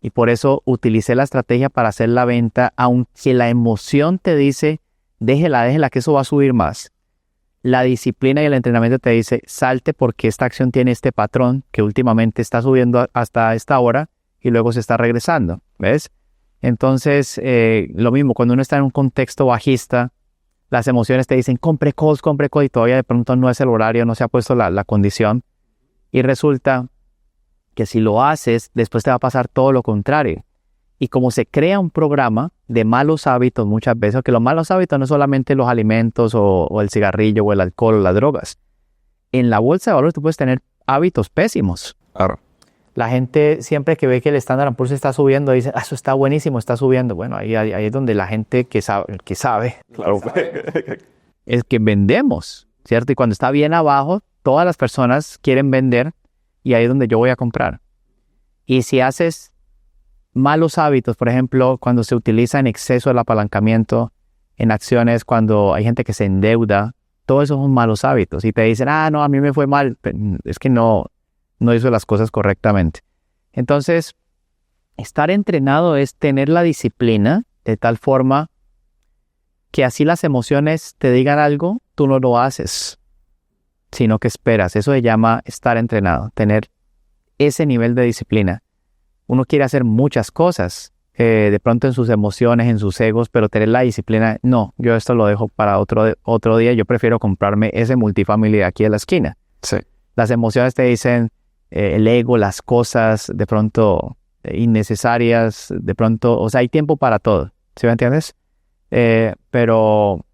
Y por eso utilicé la estrategia para hacer la venta, aunque la emoción te dice, déjela, que eso va a subir más. La disciplina y el entrenamiento te dice, salte porque esta acción tiene este patrón que últimamente está subiendo hasta esta hora y luego se está regresando, ¿ves? Entonces, lo mismo, cuando uno está en un contexto bajista, las emociones te dicen, compre calls, y todavía de pronto no es el horario, no se ha puesto la condición. Y resulta que si lo haces, después te va a pasar todo lo contrario. Y como se crea un programa de malos hábitos muchas veces, que los malos hábitos no solamente los alimentos o el cigarrillo o el alcohol o las drogas. En la bolsa de valores tú puedes tener hábitos pésimos. Claro. La gente siempre que ve que el Standard & Poor's está subiendo, dice, eso está buenísimo, está subiendo. Bueno, ahí es donde la gente que sabe, Claro. es que vendemos, ¿cierto? Y cuando está bien abajo, todas las personas quieren vender y ahí es donde yo voy a comprar. Y si haces malos hábitos, por ejemplo, cuando se utiliza en exceso el apalancamiento en acciones, cuando hay gente que se endeuda, todos esos son malos hábitos. Y te dicen, no, a mí me fue mal. Es que no hizo las cosas correctamente. Entonces, estar entrenado es tener la disciplina de tal forma que así las emociones te digan algo, tú no lo haces, sino que esperas. Eso se llama estar entrenado, tener ese nivel de disciplina. Uno quiere hacer muchas cosas, de pronto en sus emociones, en sus egos, pero tener la disciplina, no, yo esto lo dejo para otro día, yo prefiero comprarme ese multifamily de aquí a la esquina. Sí. Las emociones te dicen el ego, las cosas, de pronto innecesarias, de pronto, o sea, hay tiempo para todo, ¿sí me entiendes? Pero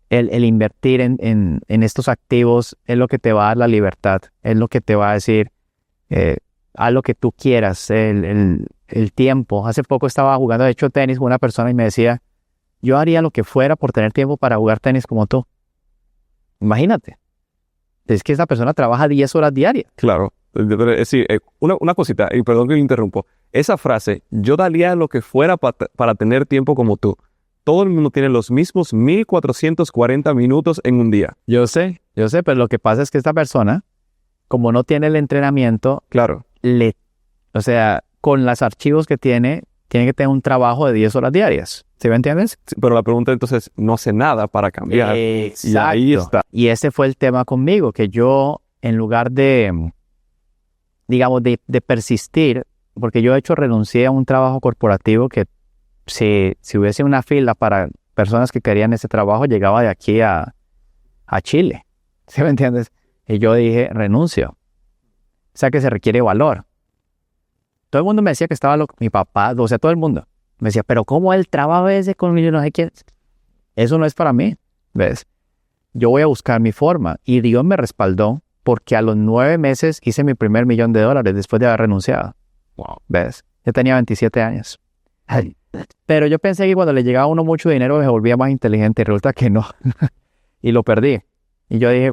el invertir en estos activos es lo que te va a dar la libertad, es lo que te va a decir, haz lo que tú quieras, el tiempo. Hace poco estaba jugando, de hecho, tenis con una persona y me decía, yo haría lo que fuera por tener tiempo para jugar tenis como tú. Imagínate. Es que esa persona trabaja 10 horas diarias. Claro. Sí, una cosita, y perdón que le interrumpo. Esa frase, yo daría lo que fuera para tener tiempo como tú. Todo el mundo tiene los mismos 1440 minutos en un día. Yo sé, pero lo que pasa es que esta persona, como no tiene el entrenamiento, Claro. o sea, con los archivos que tiene que tener un trabajo de 10 horas diarias. ¿Sí me entiendes? Sí, pero la pregunta entonces, no hace nada para cambiar. Exacto. Y ahí está. Y ese fue el tema conmigo, que yo, en lugar de, digamos, de persistir, porque yo de hecho renuncié a un trabajo corporativo que si hubiese una fila para personas que querían ese trabajo, llegaba de aquí a Chile. ¿Sí me entiendes? Y yo dije, renuncio. O sea que se requiere valor. Todo el mundo me decía que estaba loco. Mi papá, o sea, todo el mundo. Me decía, pero ¿cómo el trabajo ese con yo no sé quién? Eso no es para mí, ¿ves? Yo voy a buscar mi forma. Y Dios me respaldó porque a los 9 meses hice mi primer $1,000,000 después de haber renunciado. Wow. ¿Ves? Yo tenía 27 años. Pero yo pensé que cuando le llegaba a uno mucho dinero me volvía más inteligente. Y resulta que no. Y lo perdí. Y yo dije,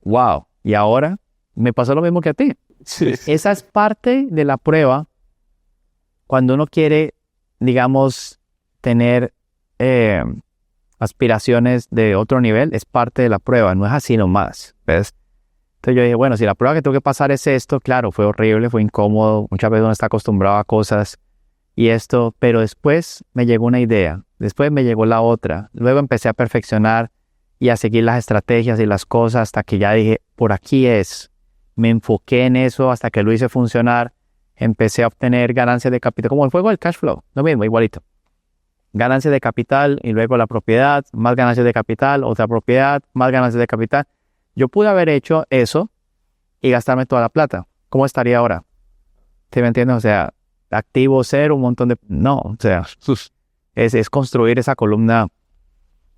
wow. Y ahora me pasó lo mismo que a ti. Sí. Esa es parte de la prueba cuando uno quiere, digamos, tener aspiraciones de otro nivel. Es parte de la prueba, no es así nomás, ¿ves? Entonces yo dije, bueno, si la prueba que tengo que pasar es esto, claro, fue horrible, fue incómodo, muchas veces uno está acostumbrado a cosas y esto, pero después me llegó una idea, después me llegó la otra, luego empecé a perfeccionar y a seguir las estrategias y las cosas hasta que ya dije, por aquí es. Me enfoqué en eso hasta que lo hice funcionar. Empecé a obtener ganancias de capital, como el juego del cash flow, lo mismo, igualito. Ganancias de capital y luego la propiedad, más ganancias de capital, otra propiedad, más ganancias de capital. Yo pude haber hecho eso y gastarme toda la plata. ¿Cómo estaría ahora? ¿Sí me entiendes? O sea, activo cero, un montón de... No, o sea, es construir esa columna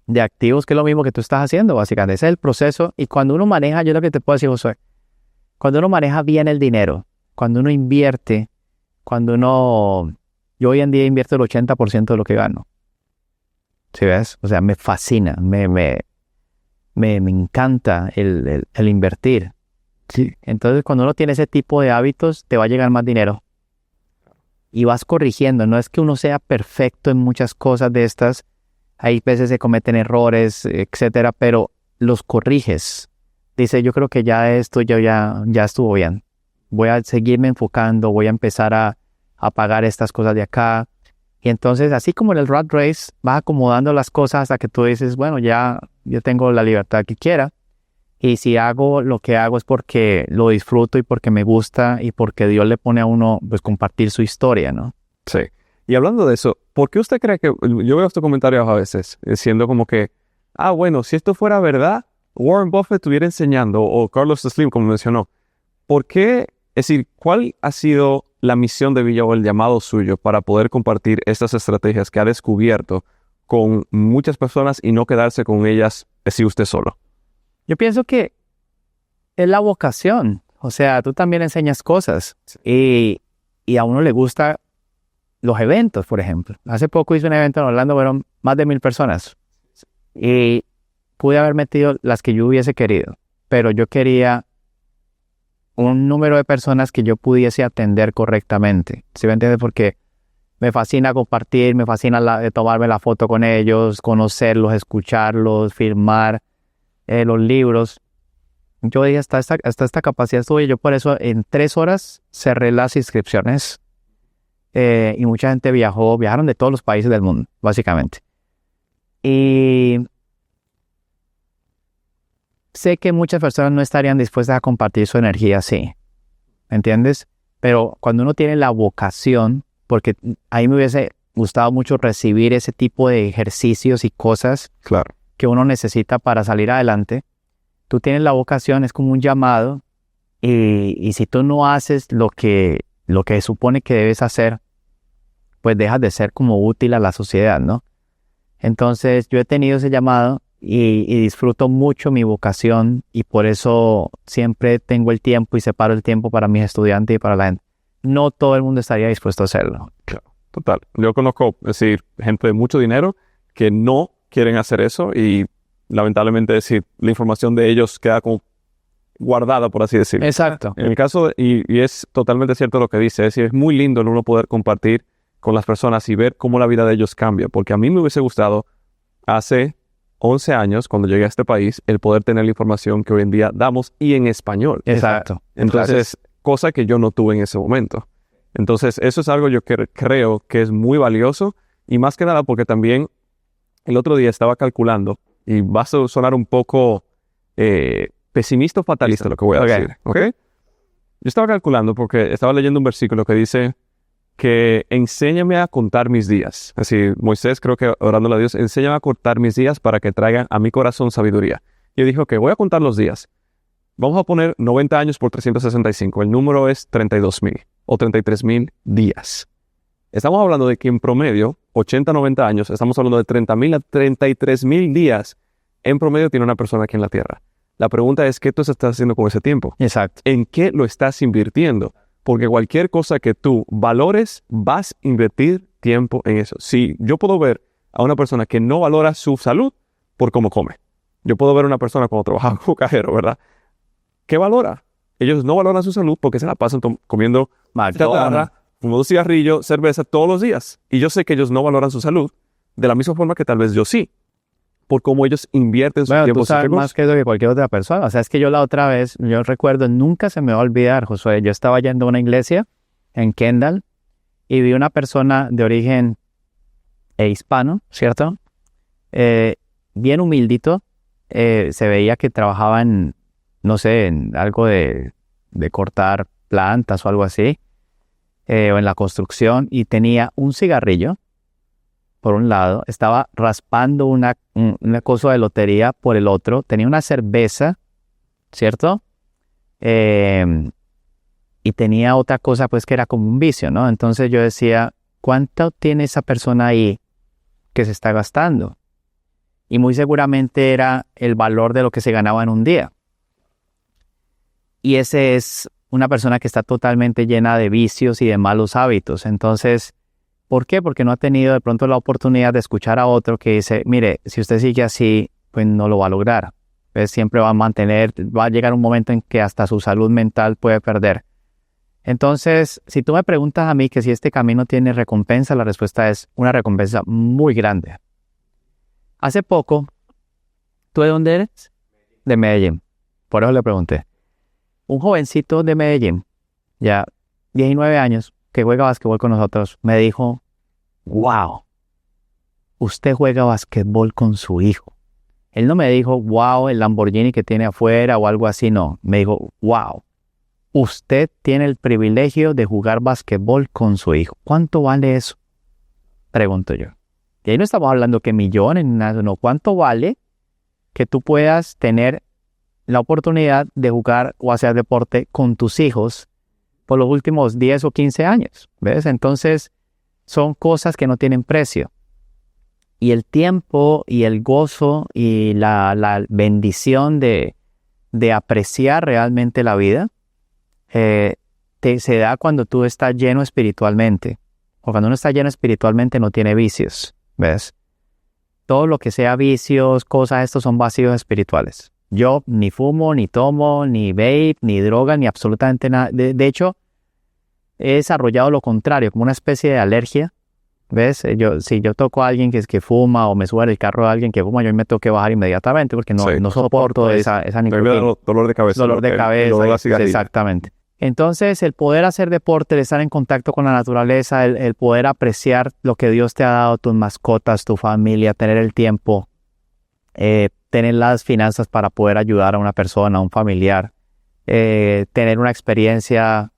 de activos, que es lo mismo que tú estás haciendo, básicamente. Ese es el proceso. Y cuando uno maneja, yo lo que te puedo decir, Josué, cuando uno maneja bien el dinero, cuando uno invierte, yo hoy en día invierto el 80% de lo que gano. ¿Sí ves? O sea, me fascina, me encanta el invertir. Sí. Entonces, cuando uno tiene ese tipo de hábitos, te va a llegar más dinero. Y vas corrigiendo. No es que uno sea perfecto en muchas cosas de estas. Hay veces se cometen errores, etcétera, pero los corriges. Dice, yo creo que ya esto ya estuvo bien. Voy a seguirme enfocando, voy a empezar a pagar estas cosas de acá. Y entonces, así como en el rat race, vas acomodando las cosas hasta que tú dices, bueno, ya yo tengo la libertad que quiera. Y si hago lo que hago es porque lo disfruto y porque me gusta y porque Dios le pone a uno, pues, compartir su historia, ¿no? Sí. Y hablando de eso, ¿por qué usted cree que... Yo veo estos comentarios a veces, diciendo como que, bueno, si esto fuera verdad, Warren Buffett estuviera enseñando, o Carlos Slim, como mencionó. ¿Por qué? Es decir, ¿cuál ha sido la misión de Villa o el llamado suyo para poder compartir estas estrategias que ha descubierto con muchas personas y no quedarse con ellas así usted solo? Yo pienso que es la vocación. O sea, tú también enseñas cosas y a uno le gusta los eventos, por ejemplo. Hace poco hice un evento en Orlando, fueron más de 1,000 personas. Y pude haber metido las que yo hubiese querido, pero yo quería un número de personas que yo pudiese atender correctamente. ¿Sí me entiendes? Porque me fascina compartir, me fascina tomarme la foto con ellos, conocerlos, escucharlos, firmar los libros. Yo dije, hasta esta capacidad estuve. Yo por eso en 3 horas cerré las inscripciones y mucha gente viajaron de todos los países del mundo, básicamente. Y sé que muchas personas no estarían dispuestas a compartir su energía así, ¿me entiendes? Pero cuando uno tiene la vocación, porque a mí me hubiese gustado mucho recibir ese tipo de ejercicios y cosas Claro. que uno necesita para salir adelante. Tú tienes la vocación, es como un llamado, y si tú no haces lo que supone que debes hacer, pues dejas de ser como útil a la sociedad, ¿no? Entonces yo he tenido ese llamado y disfruto mucho mi vocación y por eso siempre tengo el tiempo y separo el tiempo para mis estudiantes y para la gente. no todo el mundo estaría dispuesto a hacerlo. Claro, total. Yo conozco, es decir, gente de mucho dinero que no quieren hacer eso y lamentablemente, decir, la información de ellos queda como guardada, por así decirlo. Exacto. En el caso, y es totalmente cierto lo que dice, es decir, es muy lindo el uno poder compartir con las personas y ver cómo la vida de ellos cambia, porque a mí me hubiese gustado hace 11 años, cuando llegué a este país, el poder tener la información que hoy en día damos y en español. Exacto. Entonces, cosa que yo no tuve en ese momento. Entonces, eso es algo yo que creo que es muy valioso y más que nada porque también el otro día estaba calculando y va a sonar un poco pesimista o fatalista lo que voy a decir, ¿ok? Yo estaba calculando porque estaba leyendo un versículo que dice que enséñame a contar mis días. Es decir, Moisés, creo que orándole a Dios, enséñame a contar mis días para que traigan a mi corazón sabiduría. Y yo dije, ok, voy a contar los días. Vamos a poner 90 años por 365. El número es 32,000 o 33,000 días. Estamos hablando de que en promedio, 80, 90 años, estamos hablando de 30,000 a 33,000 días en promedio tiene una persona aquí en la Tierra. La pregunta es, ¿qué tú estás haciendo con ese tiempo? Exacto. ¿En qué lo estás invirtiendo? Porque cualquier cosa que tú valores, vas a invertir tiempo en eso. Si yo puedo ver a una persona que no valora su salud por cómo come. Yo puedo ver a una persona cuando trabaja como cajero, ¿verdad? ¿Qué valora? Ellos no valoran su salud porque se la pasan comiendo chatarra, fumando cigarrillo, cerveza todos los días. Y yo sé que ellos no valoran su salud de la misma forma que tal vez yo sí. Por cómo ellos invierten su tiempo. Tú sabes más que eso que cualquier otra persona. O sea, es que yo la otra vez, yo recuerdo, nunca se me va a olvidar, Josué. Yo estaba yendo a una iglesia en Kendall y vi una persona de origen hispano, ¿cierto? Bien humildito. Se veía que trabajaba en, no sé, en algo de cortar plantas o algo así. O en la construcción. Y tenía un cigarrillo. Por un lado, estaba raspando una cosa de lotería por el otro, tenía una cerveza, ¿cierto? Y tenía otra cosa pues que era como un vicio, ¿no? Entonces yo decía, ¿cuánto tiene esa persona ahí que se está gastando? Y muy seguramente era el valor de lo que se ganaba en un día. Y ese es una persona que está totalmente llena de vicios y de malos hábitos. Entonces, ¿por qué? Porque no ha tenido de pronto la oportunidad de escuchar a otro que dice, mire, si usted sigue así, pues no lo va a lograr. Pues siempre va a llegar un momento en que hasta su salud mental puede perder. Entonces, si tú me preguntas a mí que si este camino tiene recompensa, la respuesta es una recompensa muy grande. Hace poco, ¿tú de dónde eres? De Medellín. Por eso le pregunté. Un jovencito de Medellín, ya 19 años, que juega básquetbol con nosotros, me dijo, wow, usted juega básquetbol con su hijo. Él no me dijo, wow, el Lamborghini que tiene afuera o algo así, no. Me dijo, wow, usted tiene el privilegio de jugar básquetbol con su hijo. ¿Cuánto vale eso? Pregunto yo. Y ahí no estamos hablando que millones, nada, no. ¿Cuánto vale que tú puedas tener la oportunidad de jugar o hacer deporte con tus hijos por los últimos 10 o 15 años, ¿ves? Entonces, son cosas que no tienen precio. Y el tiempo y el gozo y la bendición de apreciar realmente la vida se da cuando tú estás lleno espiritualmente. O cuando uno está lleno espiritualmente no tiene vicios, ¿ves? Todo lo que sea vicios, cosas, estos son vacíos espirituales. Yo ni fumo, ni tomo, ni vape, ni droga, ni absolutamente nada. De hecho, he desarrollado lo contrario, como una especie de alergia. ¿Ves? Si yo toco a alguien que fuma o me sube el carro a alguien que fuma, yo me tengo que bajar inmediatamente porque no soporto esa nicotina. Dolor de cabeza. Dolor de cabeza, exactamente. Entonces, el poder hacer deporte, el estar en contacto con la naturaleza, el poder apreciar lo que Dios te ha dado, tus mascotas, tu familia, tener el tiempo, tener las finanzas para poder ayudar a una persona, a un familiar, tener una experiencia,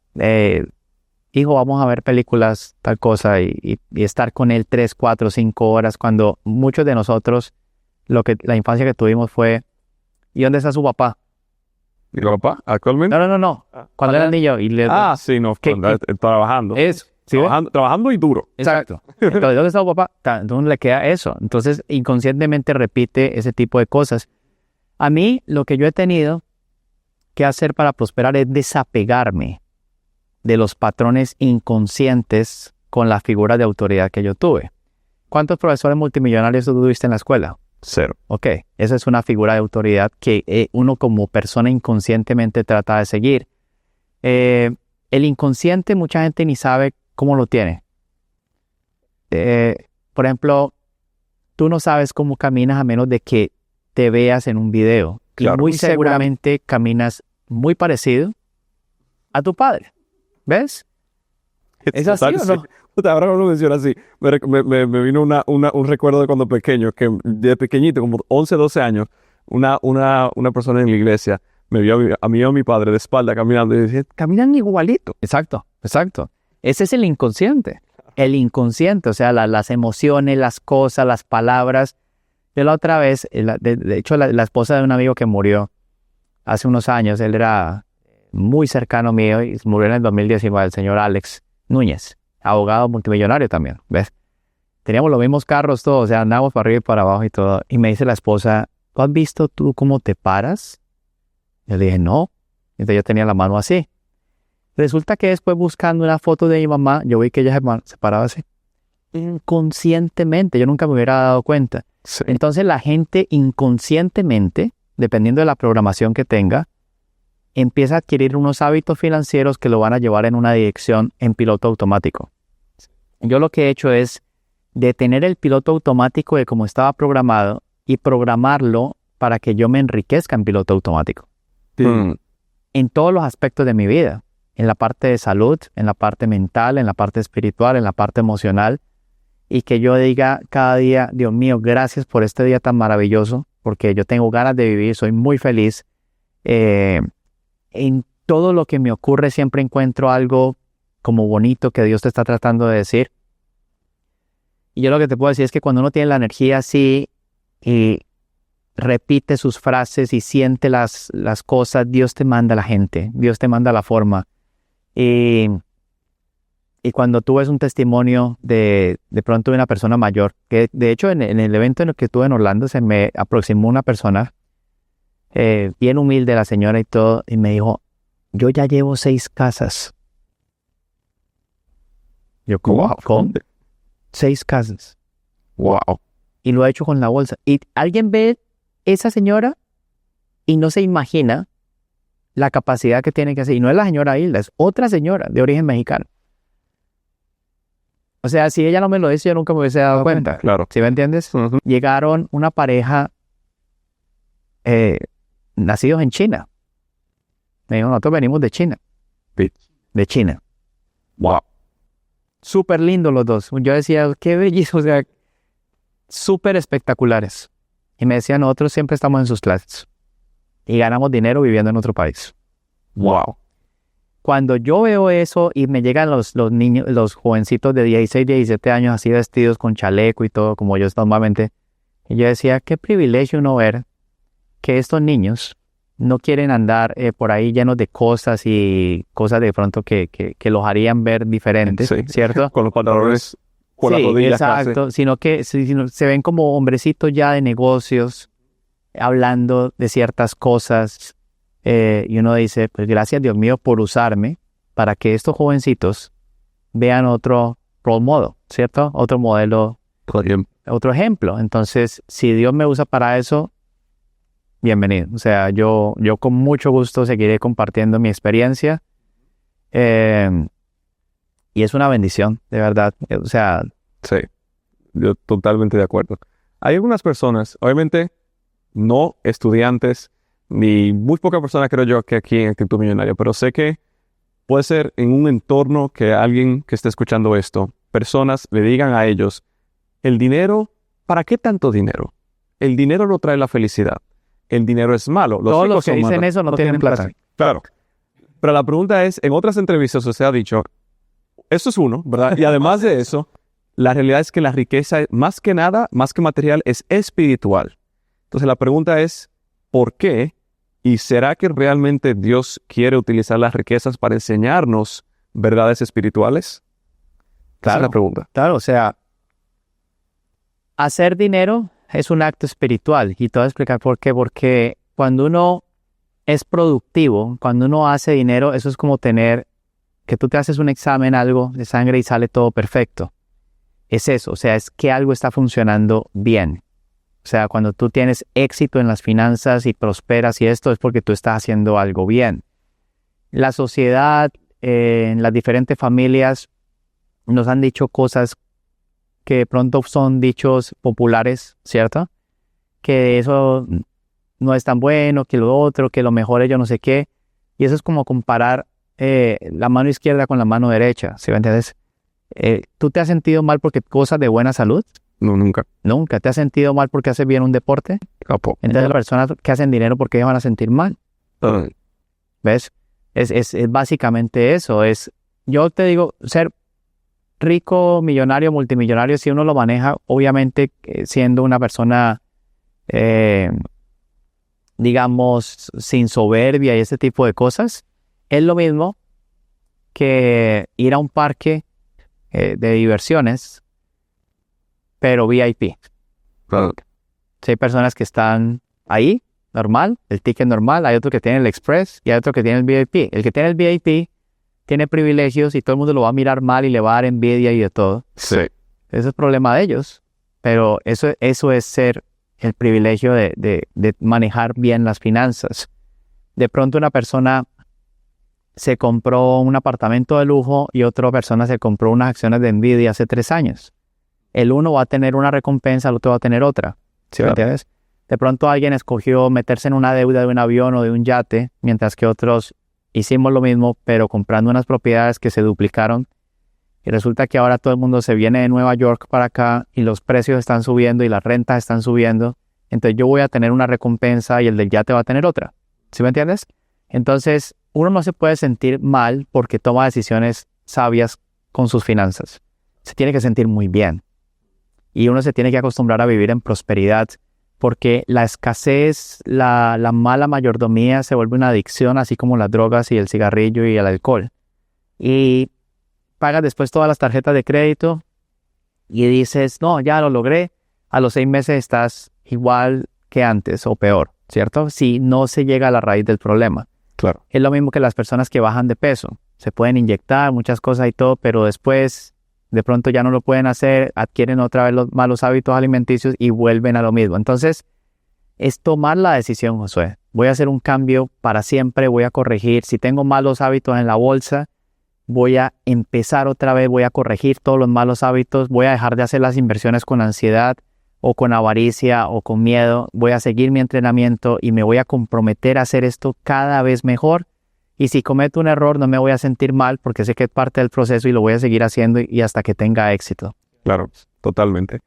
hijo, vamos a ver películas, tal cosa, y estar con él 3, 4, 5 horas, cuando muchos de nosotros, la infancia que tuvimos fue, ¿y dónde está su papá? ¿Y tu papá actualmente? No. Cuando era niño. Sí, no, trabajando. Eso. ¿Sí trabajando y duro. Exacto. Entonces, ¿dónde está su papá? Entonces le queda eso. Entonces, inconscientemente repite ese tipo de cosas. A mí, lo que yo he tenido que hacer para prosperar es desapegarme de los patrones inconscientes con la figura de autoridad que yo tuve. ¿Cuántos profesores multimillonarios tú tuviste en la escuela? 0. Ok, esa es una figura de autoridad que uno como persona inconscientemente trata de seguir. El inconsciente mucha gente ni sabe cómo lo tiene. Por ejemplo, tú no sabes cómo caminas a menos de que te veas en un video. Claro. Y muy seguramente caminas muy parecido a tu padre. ¿Ves? ¿Es así o no? Ahora que lo mencionas así, me vino un recuerdo de cuando pequeño, que de pequeñito, como 11, 12 años, una persona en la iglesia me vio a mí y a mi padre de espalda caminando y decía, caminan igualito. Exacto. Ese es el inconsciente. El inconsciente, o sea, las emociones, las cosas, las palabras. Yo la otra vez, de hecho, la esposa de un amigo que murió hace unos años, él era muy cercano mío y murió en el 2019, el señor Alex Núñez, abogado multimillonario también, ¿ves? Teníamos los mismos carros todos, o sea, andábamos para arriba y para abajo y todo. Y me dice la esposa, ¿tú has visto tú cómo te paras? Yo le dije, no. Entonces yo tenía la mano así. Resulta que después buscando una foto de mi mamá, yo vi que ella se paraba así. Inconscientemente, yo nunca me hubiera dado cuenta. Sí. Entonces la gente inconscientemente, dependiendo de la programación que tenga, empieza a adquirir unos hábitos financieros que lo van a llevar en una dirección en piloto automático. Yo lo que he hecho es detener el piloto automático de cómo estaba programado y programarlo para que yo me enriquezca en piloto automático. En todos los aspectos de mi vida. En la parte de salud, en la parte mental, en la parte espiritual, en la parte emocional. Y que yo diga cada día, Dios mío, gracias por este día tan maravilloso, porque yo tengo ganas de vivir, soy muy feliz. En todo lo que me ocurre siempre encuentro algo como bonito que Dios te está tratando de decir. Y yo lo que te puedo decir es que cuando uno tiene la energía así y repite sus frases y siente las cosas, Dios te manda la gente, Dios te manda la forma. Y cuando tú ves un testimonio de pronto de una persona mayor, que de hecho en el evento en el que estuve en Orlando se me aproximó una persona bien humilde, la señora y todo, y me dijo, yo ya llevo 6 casas. Yo, ¿cómo? 6 casas. Wow. Y lo ha hecho con la bolsa. Y alguien ve esa señora y no se imagina la capacidad que tiene que hacer. Y no es la señora Hilda, es otra señora de origen mexicano. O sea, si ella no me lo dice, yo nunca me hubiese dado cuenta. Claro. ¿Sí me entiendes? Uh-huh. Llegaron una pareja nacidos en China. Me dijo, nosotros venimos de China. Sí. De China. Wow. Súper lindos los dos. Yo decía, qué belleza, o sea, súper espectaculares. Y me decían, nosotros siempre estamos en sus clases. Y ganamos dinero viviendo en otro país. Wow. Cuando yo veo eso y me llegan los niños, los jovencitos de 16, 17 años así vestidos con chaleco y todo, como yo normalmente, y yo decía, qué privilegio uno ver que estos niños no quieren andar por ahí llenos de cosas y cosas de pronto que los harían ver diferentes, Sí. ¿cierto? Con los pantalones por las Sí, rodillas. exacto, Casi. sino que se ven como hombrecitos ya de negocios, hablando de ciertas cosas, y uno dice, pues gracias Dios mío por usarme para que estos jovencitos vean otro role model, ¿cierto? Otro modelo, otro ejemplo. Entonces, si Dios me usa para eso, bienvenido. O sea, yo con mucho gusto seguiré compartiendo mi experiencia. Y es una bendición, de verdad. O sea, Sí, yo totalmente de acuerdo. Hay algunas personas, obviamente no estudiantes, ni muy pocas personas creo yo que aquí en Actitud Millonaria, pero sé que puede ser en un entorno que alguien que esté escuchando esto, personas le digan a ellos, el dinero, ¿para qué tanto dinero? El dinero no trae la felicidad. El dinero es malo. todos los que son dicen malos. eso no tienen plata. Claro. Pero la pregunta es, en otras entrevistas se ha dicho, eso es uno, ¿verdad? Y además de eso, la realidad es que la riqueza, más que nada, más que material, es espiritual. Entonces la pregunta es, ¿por qué? ¿Y será que realmente Dios quiere utilizar las riquezas para enseñarnos verdades espirituales? Esa es la pregunta. Claro, o sea, hacer dinero es un acto espiritual. Y te voy a explicar por qué. Porque cuando uno es productivo, cuando uno hace dinero, eso es como tener que tú te haces un examen, algo de sangre y sale todo perfecto. Es eso, o sea, es que algo está funcionando bien. O sea, cuando tú tienes éxito en las finanzas y prosperas y esto es porque tú estás haciendo algo bien. La sociedad, en las diferentes familias, nos han dicho cosas que de pronto son dichos populares, ¿cierto? Que eso no es tan bueno, que lo otro, que lo mejor es yo no sé qué. Y eso es como comparar la mano izquierda con la mano derecha, ¿sí me entiendes? ¿Tú te has sentido mal porque cosas de buena salud? No, nunca. Nunca. ¿Te has sentido mal porque haces bien un deporte? Tampoco. Entonces las personas que hacen dinero, ¿por qué se van a sentir mal? ¿Ves? Es básicamente eso. Yo te digo, ser rico, millonario, multimillonario, si uno lo maneja, obviamente siendo una persona, digamos, sin soberbia y ese tipo de cosas, es lo mismo que ir a un parque de diversiones, pero VIP. Claro. Si hay personas que están ahí, normal, el ticket normal, hay otro que tiene el Express y hay otro que tiene el VIP. El que tiene el VIP tiene privilegios y todo el mundo lo va a mirar mal y le va a dar envidia y de todo. Sí. Ese es el problema de ellos. Pero eso es ser el privilegio de manejar bien las finanzas. De pronto una persona se compró un apartamento de lujo y otra persona se compró unas acciones de Nvidia hace 3 años. El uno va a tener una recompensa, el otro va a tener otra. ¿Sí me entiendes? De pronto alguien escogió meterse en una deuda de un avión o de un yate, mientras que otros hicimos lo mismo, pero comprando unas propiedades que se duplicaron. Y resulta que ahora todo el mundo se viene de Nueva York para acá y los precios están subiendo y las rentas están subiendo. Entonces yo voy a tener una recompensa y el del yate va a tener otra. ¿Sí me entiendes? Entonces uno no se puede sentir mal porque toma decisiones sabias con sus finanzas. Se tiene que sentir muy bien. Y uno se tiene que acostumbrar a vivir en prosperidad porque la escasez, la mala mayordomía se vuelve una adicción, así como las drogas y el cigarrillo y el alcohol. Y pagas después todas las tarjetas de crédito y dices, no, ya lo logré. A los 6 meses estás igual que antes o peor, ¿cierto? Si no se llega a la raíz del problema. Claro. Es lo mismo que las personas que bajan de peso. Se pueden inyectar muchas cosas y todo, pero después de pronto ya no lo pueden hacer, adquieren otra vez los malos hábitos alimenticios y vuelven a lo mismo. Entonces, es tomar la decisión, Josué. Voy a hacer un cambio para siempre, voy a corregir. Si tengo malos hábitos en la bolsa, voy a empezar otra vez, voy a corregir todos los malos hábitos, voy a dejar de hacer las inversiones con ansiedad o con avaricia o con miedo. Voy a seguir mi entrenamiento y me voy a comprometer a hacer esto cada vez mejor. Y si cometo un error no me voy a sentir mal porque sé que es parte del proceso y lo voy a seguir haciendo y hasta que tenga éxito. Claro, totalmente.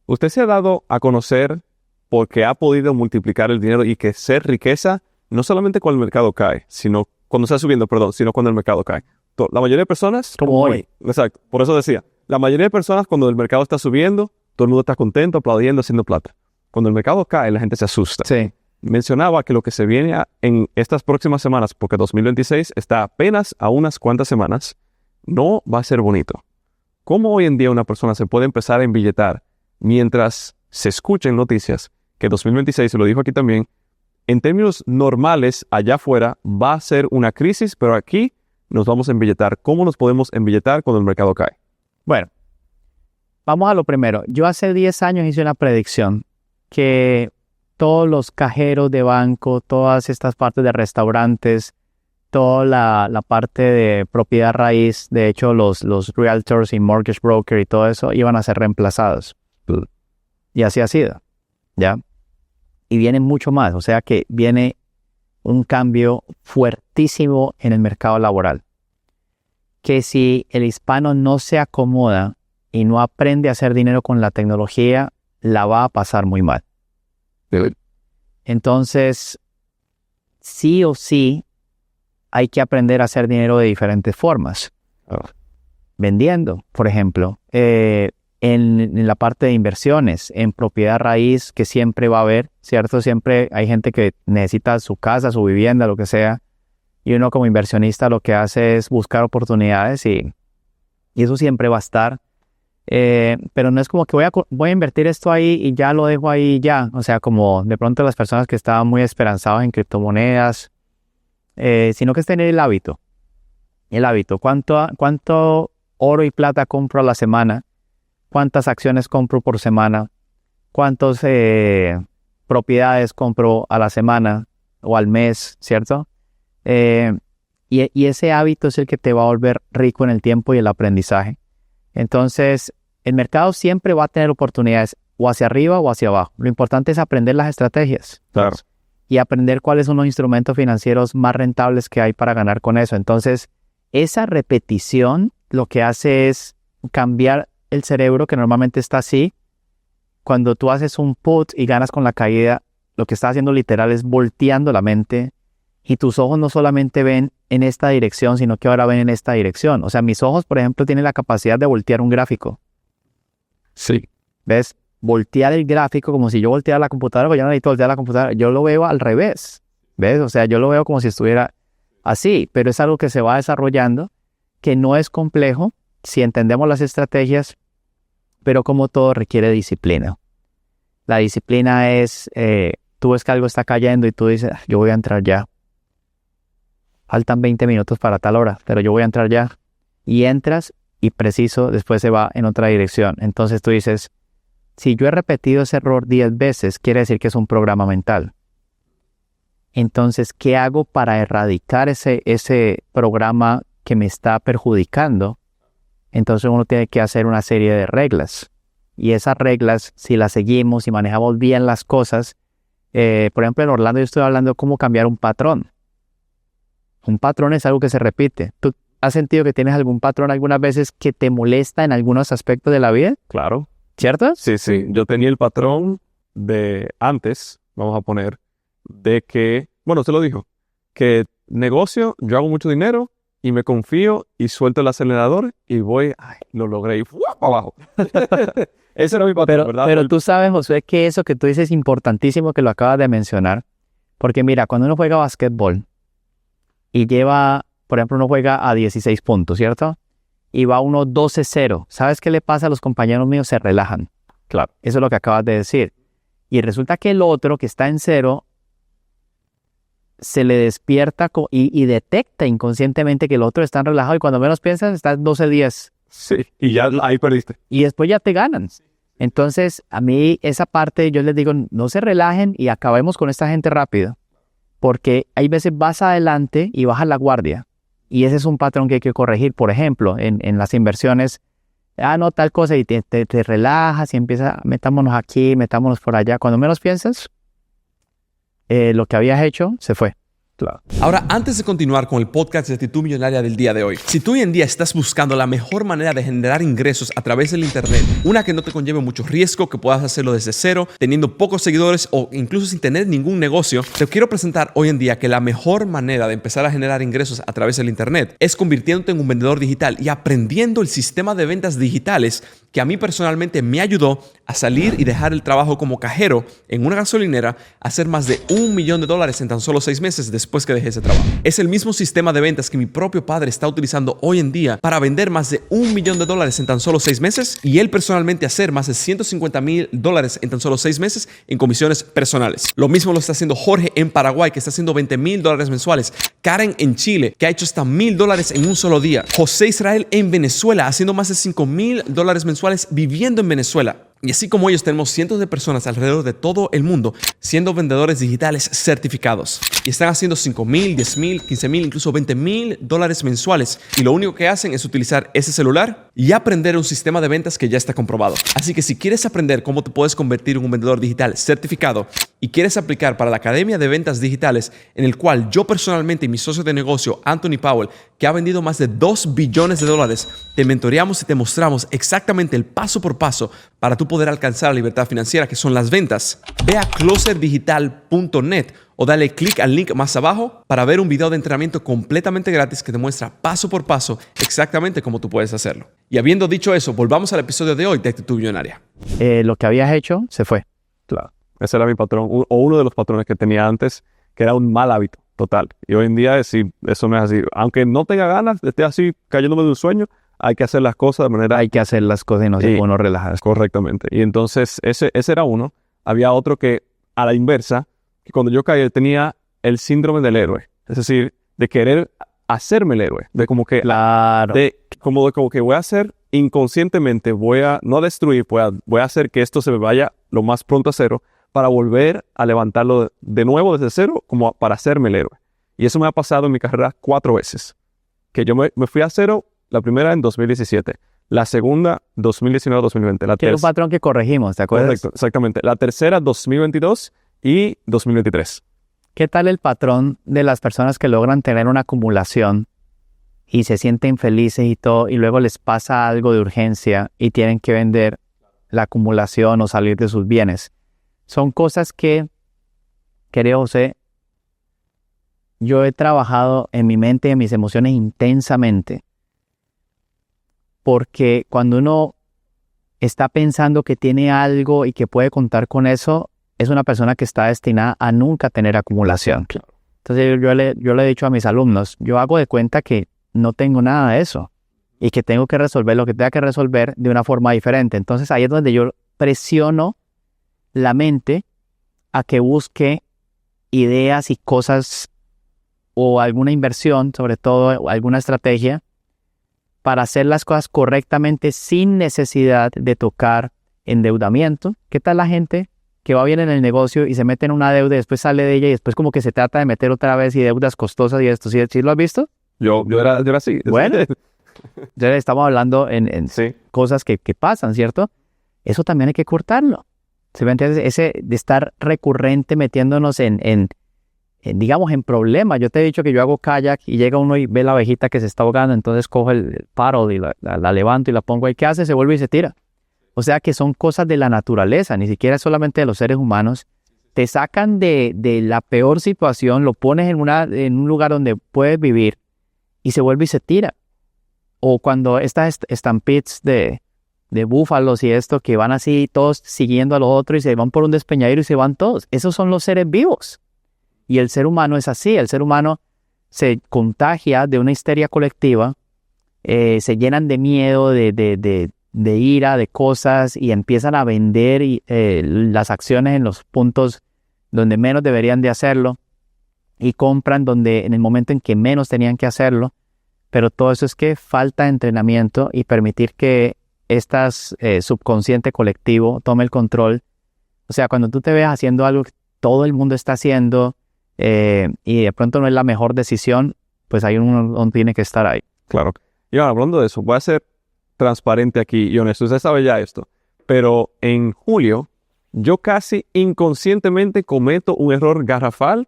Usted se ha dado a conocer porque ha podido multiplicar el dinero y que ser riqueza no solamente cuando el mercado cae, sino cuando está subiendo, sino cuando el mercado cae. La mayoría de personas... Como hoy. Exacto, por eso decía, la mayoría de personas cuando el mercado está subiendo, todo el mundo está contento, aplaudiendo, haciendo plata. Cuando el mercado cae, la gente se asusta. Sí. Mencionaba que lo que se viene en estas próximas semanas, porque 2026 está apenas a unas cuantas semanas, no va a ser bonito. ¿Cómo hoy en día una persona se puede empezar a embilletar mientras se escuchen noticias que 2026, se lo dijo aquí también, en términos normales allá afuera va a ser una crisis, pero aquí nos vamos a embilletar? ¿Cómo nos podemos embilletar cuando el mercado cae? Bueno, vamos a lo primero. Yo hace 10 años hice una predicción que todos los cajeros de banco, todas estas partes de restaurantes, toda la parte de propiedad raíz, de hecho los realtors y mortgage broker y todo eso iban a ser reemplazados. Y así ha sido, ¿ya? Y viene mucho más, o sea que viene un cambio fuertísimo en el mercado laboral. Que si el hispano no se acomoda y no aprende a hacer dinero con la tecnología, la va a pasar muy mal. Entonces, sí o sí, hay que aprender a hacer dinero de diferentes formas. Vendiendo, por ejemplo, en la parte de inversiones, en propiedad raíz, que siempre va a haber, ¿cierto? Siempre hay gente que necesita su casa, su vivienda, lo que sea, y uno como inversionista lo que hace es buscar oportunidades y eso siempre va a estar. Pero no es como que voy a invertir esto ahí y ya lo dejo ahí ya. O sea, como de pronto las personas que estaban muy esperanzadas en criptomonedas, sino que es tener el hábito. el hábito. ¿Cuánto oro y plata compro a la semana? ¿Cuántas acciones compro por semana? ¿Cuántas propiedades compro a la semana o al mes, cierto? Y ese hábito es el que te va a volver rico en el tiempo y el aprendizaje. Entonces, el mercado siempre va a tener oportunidades o hacia arriba o hacia abajo. Lo importante es aprender las estrategias. Claro. Y aprender cuáles son los instrumentos financieros más rentables que hay para ganar con eso. Entonces, esa repetición lo que hace es cambiar el cerebro, que normalmente está así. Cuando tú haces un put y ganas con la caída, lo que estás haciendo literal es volteando la mente, y tus ojos no solamente ven en esta dirección, sino que ahora ven en esta dirección. O sea, mis ojos, por ejemplo, tienen la capacidad de voltear un gráfico. Sí. ¿Ves? Voltear el gráfico como si yo volteara la computadora, porque yo no necesito voltear la computadora. Yo lo veo al revés. ¿Ves? O sea, yo lo veo como si estuviera así, pero es algo que se va desarrollando, que no es complejo si entendemos las estrategias, pero como todo requiere disciplina. La disciplina es, tú ves que algo está cayendo y tú dices, yo voy a entrar ya. Faltan 20 minutos para tal hora, pero yo voy a entrar ya. Y entras y preciso, después se va en otra dirección. Entonces tú dices, si yo he repetido ese error 10 veces, quiere decir que es un programa mental. Entonces, ¿qué hago para erradicar ese programa que me está perjudicando? Entonces uno tiene que hacer una serie de reglas. Y esas reglas, si las seguimos y manejamos bien las cosas, por ejemplo, en Orlando yo estoy hablando de cómo cambiar un patrón. Un patrón es algo que se repite. ¿Tú has sentido que tienes algún patrón algunas veces que te molesta en algunos aspectos de la vida? Claro. ¿Cierto? Sí, sí. Yo tenía el patrón de antes, vamos a poner, de que, bueno, usted lo dijo, que negocio, yo hago mucho dinero y me confío y suelto el acelerador y voy, lo logré y ¡fua! Para abajo. Ese era mi patrón, ¿verdad? Pero tú sabes, Josué, que eso que tú dices es importantísimo, que lo acabas de mencionar. Porque mira, cuando uno juega básquetbol y lleva, por ejemplo, uno juega a 16 puntos, ¿cierto? Y va uno 12-0. ¿Sabes qué le pasa a los compañeros míos? Se relajan. Claro. Eso es lo que acabas de decir. Y resulta que el otro que está en 0 se le despierta y detecta inconscientemente que el otro está relajado y cuando menos piensas está en 12-10. Sí, y ya ahí perdiste. Y después ya te ganan. Entonces, a mí esa parte yo les digo, no se relajen y acabemos con esta gente rápido. Porque hay veces vas adelante y bajas la guardia. Y ese es un patrón que hay que corregir. Por ejemplo, en las inversiones, no, tal cosa, y te relajas y empiezas, metámonos aquí, metámonos por allá. Cuando menos piensas, lo que habías hecho se fue. Claro. Ahora, antes de continuar con el podcast de Actitud Millonaria del día de hoy, si tú hoy en día estás buscando la mejor manera de generar ingresos a través del internet, una que no te conlleve mucho riesgo, que puedas hacerlo desde cero, teniendo pocos seguidores o incluso sin tener ningún negocio, te quiero presentar hoy en día que la mejor manera de empezar a generar ingresos a través del internet es convirtiéndote en un vendedor digital y aprendiendo el sistema de ventas digitales que a mí personalmente me ayudó a salir y dejar el trabajo como cajero en una gasolinera, a hacer más de $1 millón en tan solo 6 meses después que dejé ese trabajo. Es el mismo sistema de ventas que mi propio padre está utilizando hoy en día para vender más de $1 millón en tan solo 6 meses y él personalmente hacer más de $150,000 en tan solo 6 meses en comisiones personales. Lo mismo lo está haciendo Jorge en Paraguay, que está haciendo $20,000 mensuales. Karen en Chile, que ha hecho hasta $1,000 en un solo día. José Israel en Venezuela, haciendo más de $5,000 mensuales viviendo en Venezuela. Y así como ellos, tenemos cientos de personas alrededor de todo el mundo siendo vendedores digitales certificados. Y están haciendo $5,000, $10,000, $15,000, incluso $20,000 mensuales. Y lo único que hacen es utilizar ese celular y aprender un sistema de ventas que ya está comprobado. Así que si quieres aprender cómo te puedes convertir en un vendedor digital certificado y quieres aplicar para la Academia de Ventas Digitales, en el cual yo personalmente y mi socio de negocio, Anthony Powell, que ha vendido más de $2 billones, te mentoreamos y te mostramos exactamente el paso por paso para tú poder alcanzar la libertad financiera, que son las ventas. Ve a closerdigital.net o dale clic al link más abajo para ver un video de entrenamiento completamente gratis que te muestra paso por paso exactamente cómo tú puedes hacerlo. Y habiendo dicho eso, volvamos al episodio de hoy de Actitud Millonaria. Lo que habías hecho se fue. Claro. Ese era mi patrón, o uno de los patrones que tenía antes, que era un mal hábito total. Y hoy en día, sí, eso no es así. Aunque no tenga ganas, esté así cayéndome de un sueño, hay que hacer las cosas de manera... Hay que hacer las cosas y no se puede uno relajar. Correctamente. Y entonces, ese era uno. Había otro que, a la inversa, que cuando yo caí, tenía el síndrome del héroe. Es decir, de querer hacerme el héroe. De como que, Claro. como que voy a hacer inconscientemente, no a destruir, voy a hacer que esto se me vaya lo más pronto a cero para volver a levantarlo de nuevo desde cero, como para hacerme el héroe. Y eso me ha pasado en mi carrera 4 veces. Que yo me fui a cero, la primera en 2017, la segunda 2019-2020, la Que era un tercera... patrón que corregimos, ¿te acuerdas? Correcto, exactamente. La tercera 2022 y 2023. ¿Qué tal el patrón de las personas que logran tener una acumulación y se sienten felices y todo, y luego les pasa algo de urgencia y tienen que vender la acumulación o salir de sus bienes? Son cosas que, querido José, yo he trabajado en mi mente y en mis emociones intensamente, porque cuando uno está pensando que tiene algo y que puede contar con eso, es una persona que está destinada a nunca tener acumulación. Entonces yo le he dicho a mis alumnos, yo hago de cuenta que no tengo nada de eso y que tengo que resolver lo que tenga que resolver de una forma diferente. Entonces ahí es donde yo presiono la mente a que busque ideas y cosas o alguna inversión, sobre todo o alguna estrategia, para hacer las cosas correctamente sin necesidad de tocar endeudamiento. ¿Qué tal la gente que va bien en el negocio y se mete en una deuda y después sale de ella y después como que se trata de meter otra vez y deudas costosas y esto? ¿Sí lo has visto? Yo era así. Bueno, ya estamos hablando en Sí. cosas que pasan, ¿cierto? Eso también hay que cortarlo. ¿Sí me entiendes? Ese de estar recurrente metiéndonos digamos, en problemas. Yo te he dicho que yo hago kayak y llega uno y ve la abejita que se está ahogando, entonces cojo el paddle y la levanto y la pongo ahí. ¿Qué hace? Se vuelve y se tira. O sea que son cosas de la naturaleza, ni siquiera es solamente de los seres humanos. Te sacan de la peor situación, lo pones en un lugar donde puedes vivir y se vuelve y se tira. O cuando estas stampedes de búfalos y esto, que van así todos siguiendo a los otros y se van por un despeñadero y se van todos. Esos son los seres vivos. Y el ser humano es así. El ser humano se contagia de una histeria colectiva, se llenan de miedo, de ira, de cosas y empiezan a vender las acciones en los puntos donde menos deberían de hacerlo y compran en el momento en que menos tenían que hacerlo. Pero todo eso es que falta de entrenamiento y permitir que subconsciente colectivo tome el control. O sea, cuando tú te ves haciendo algo que todo el mundo está haciendo y de pronto no es la mejor decisión, pues ahí uno tiene que estar ahí. Claro. Y ahora, hablando de eso, voy a ser transparente aquí y honesto. Usted sabe ya esto. Pero en julio, yo casi inconscientemente cometo un error garrafal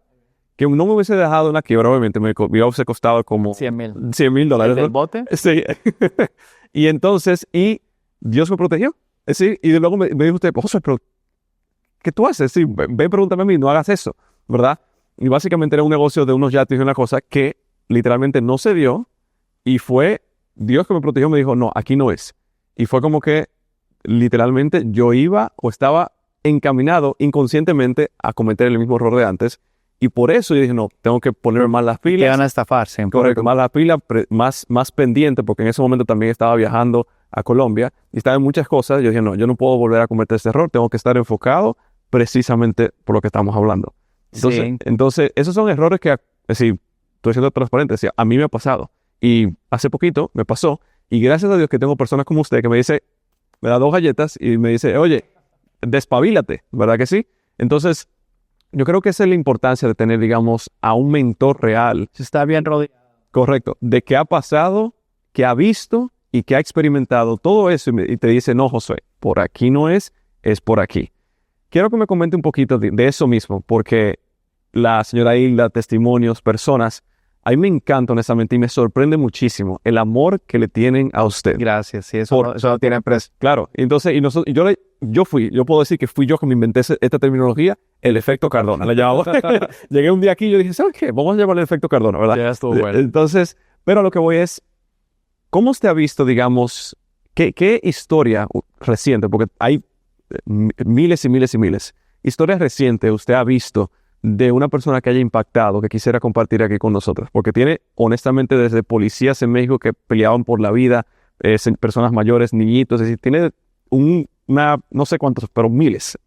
que no me hubiese dejado en la quiebra. Obviamente me hubiese costado como $100,000. ¿El del bote? Sí. Y entonces, Dios me protegió. Sí. Y luego me dijo usted, José, pero ¿qué tú haces? Sí, ve, pregúntame a mí, no hagas eso, ¿verdad? Y básicamente era un negocio de unos yates y una cosa que literalmente no se dio y fue Dios que me protegió, me dijo, no, aquí no es. Y fue como que literalmente yo iba o estaba encaminado inconscientemente a cometer el mismo error de antes. Y por eso yo dije, no, tengo que ponerme más las pilas. Te van a estafar siempre. Correcto, más las pilas, más pendiente, porque en ese momento también estaba viajando a Colombia y estaba en muchas cosas. Yo dije, no, yo no puedo volver a cometer este error, tengo que estar enfocado precisamente por lo que estamos hablando. Entonces esos son errores que, estoy siendo transparente, a mí me ha pasado. Y hace poquito me pasó, y gracias a Dios que tengo personas como usted que me da 2 galletas y me dice, oye, despabilate, ¿verdad que sí? Entonces, yo creo que esa es la importancia de tener, digamos, a un mentor real. Si está bien rodeado. Correcto. De que ha pasado, que ha visto y que ha experimentado todo eso y te dice, no, José, por aquí no es por aquí. Quiero que me comente un poquito de eso mismo, porque la señora Hilda, testimonios, personas, a mí me encanta honestamente y me sorprende muchísimo el amor que le tienen a usted. Gracias, sí, eso no tiene precio. Claro, entonces, yo puedo decir que fui yo que me inventé esta terminología, el efecto Cardona. La llamaba. Llegué un día aquí y yo dije, ¿sabes qué? Vamos a llamarle el efecto Cardona, ¿verdad? Ya estuvo bueno. Entonces, pero a lo que voy es, ¿cómo usted ha visto, digamos, qué historia reciente, porque hay miles y miles y miles, historias recientes usted ha visto de una persona que haya impactado, que quisiera compartir aquí con nosotros? Porque tiene, honestamente, desde policías en México que peleaban por la vida, personas mayores, niñitos, es decir, tiene no sé cuántos, pero miles.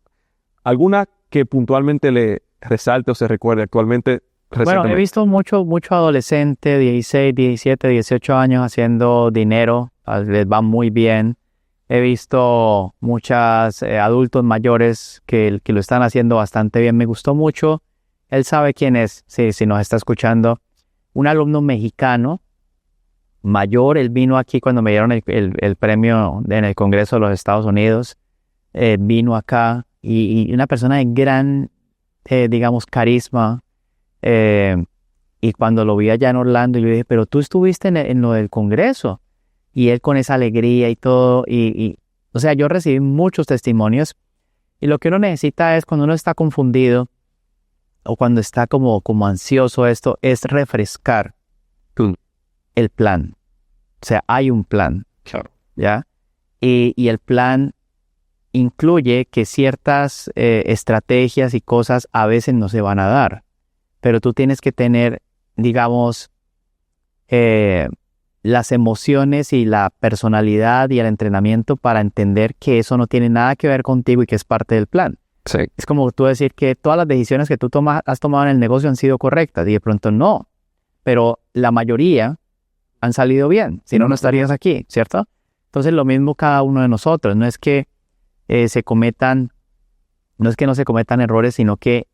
¿Alguna que puntualmente le resalte o se recuerde actualmente Bueno, he recientemente? visto mucho adolescente, 16, 17, 18 años haciendo dinero, les va muy bien. He visto muchos adultos mayores que lo están haciendo bastante bien. Me gustó mucho. Él sabe quién es, si nos está escuchando. Un alumno mexicano mayor, él vino aquí cuando me dieron el premio en el Congreso de los Estados Unidos. Vino acá y una persona de gran, digamos, carisma. Y cuando lo vi allá en Orlando, yo dije, pero tú estuviste en lo del Congreso. Y él con esa alegría y todo. O sea, yo recibí muchos testimonios. Y lo que uno necesita es, cuando uno está confundido o cuando está como ansioso, esto es refrescar el plan. O sea, hay un plan. Claro. ¿Ya? Y el plan incluye que ciertas estrategias y cosas a veces no se van a dar. Pero tú tienes que tener, digamos, las emociones y la personalidad y el entrenamiento para entender que eso no tiene nada que ver contigo y que es parte del plan. Sí. Es como tú decir que todas las decisiones que tú has tomado en el negocio han sido correctas, y de pronto no. Pero la mayoría han salido bien, si no, no estarías aquí, ¿cierto? Entonces lo mismo cada uno de nosotros. No es que no se cometan errores, sino que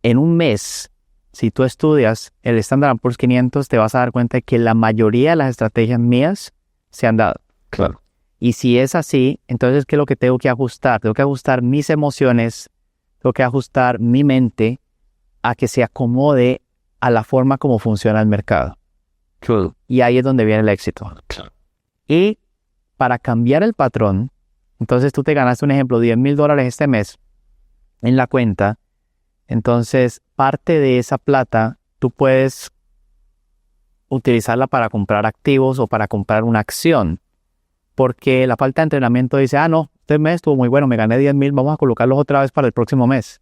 en un mes, si tú estudias el Standard & Poor's 500, te vas a dar cuenta de que la mayoría de las estrategias mías se han dado. Claro. Y si es así, entonces, ¿qué es lo que tengo que ajustar? Tengo que ajustar mis emociones, tengo que ajustar mi mente a que se acomode a la forma como funciona el mercado. Cool. Y ahí es donde viene el éxito. Claro. Y para cambiar el patrón, entonces tú te ganaste, un ejemplo, $10,000 este mes en la cuenta. Entonces, parte de esa plata tú puedes utilizarla para comprar activos o para comprar una acción. Porque la falta de entrenamiento dice, no, este mes estuvo muy bueno, me gané 10,000, vamos a colocarlos otra vez para el próximo mes.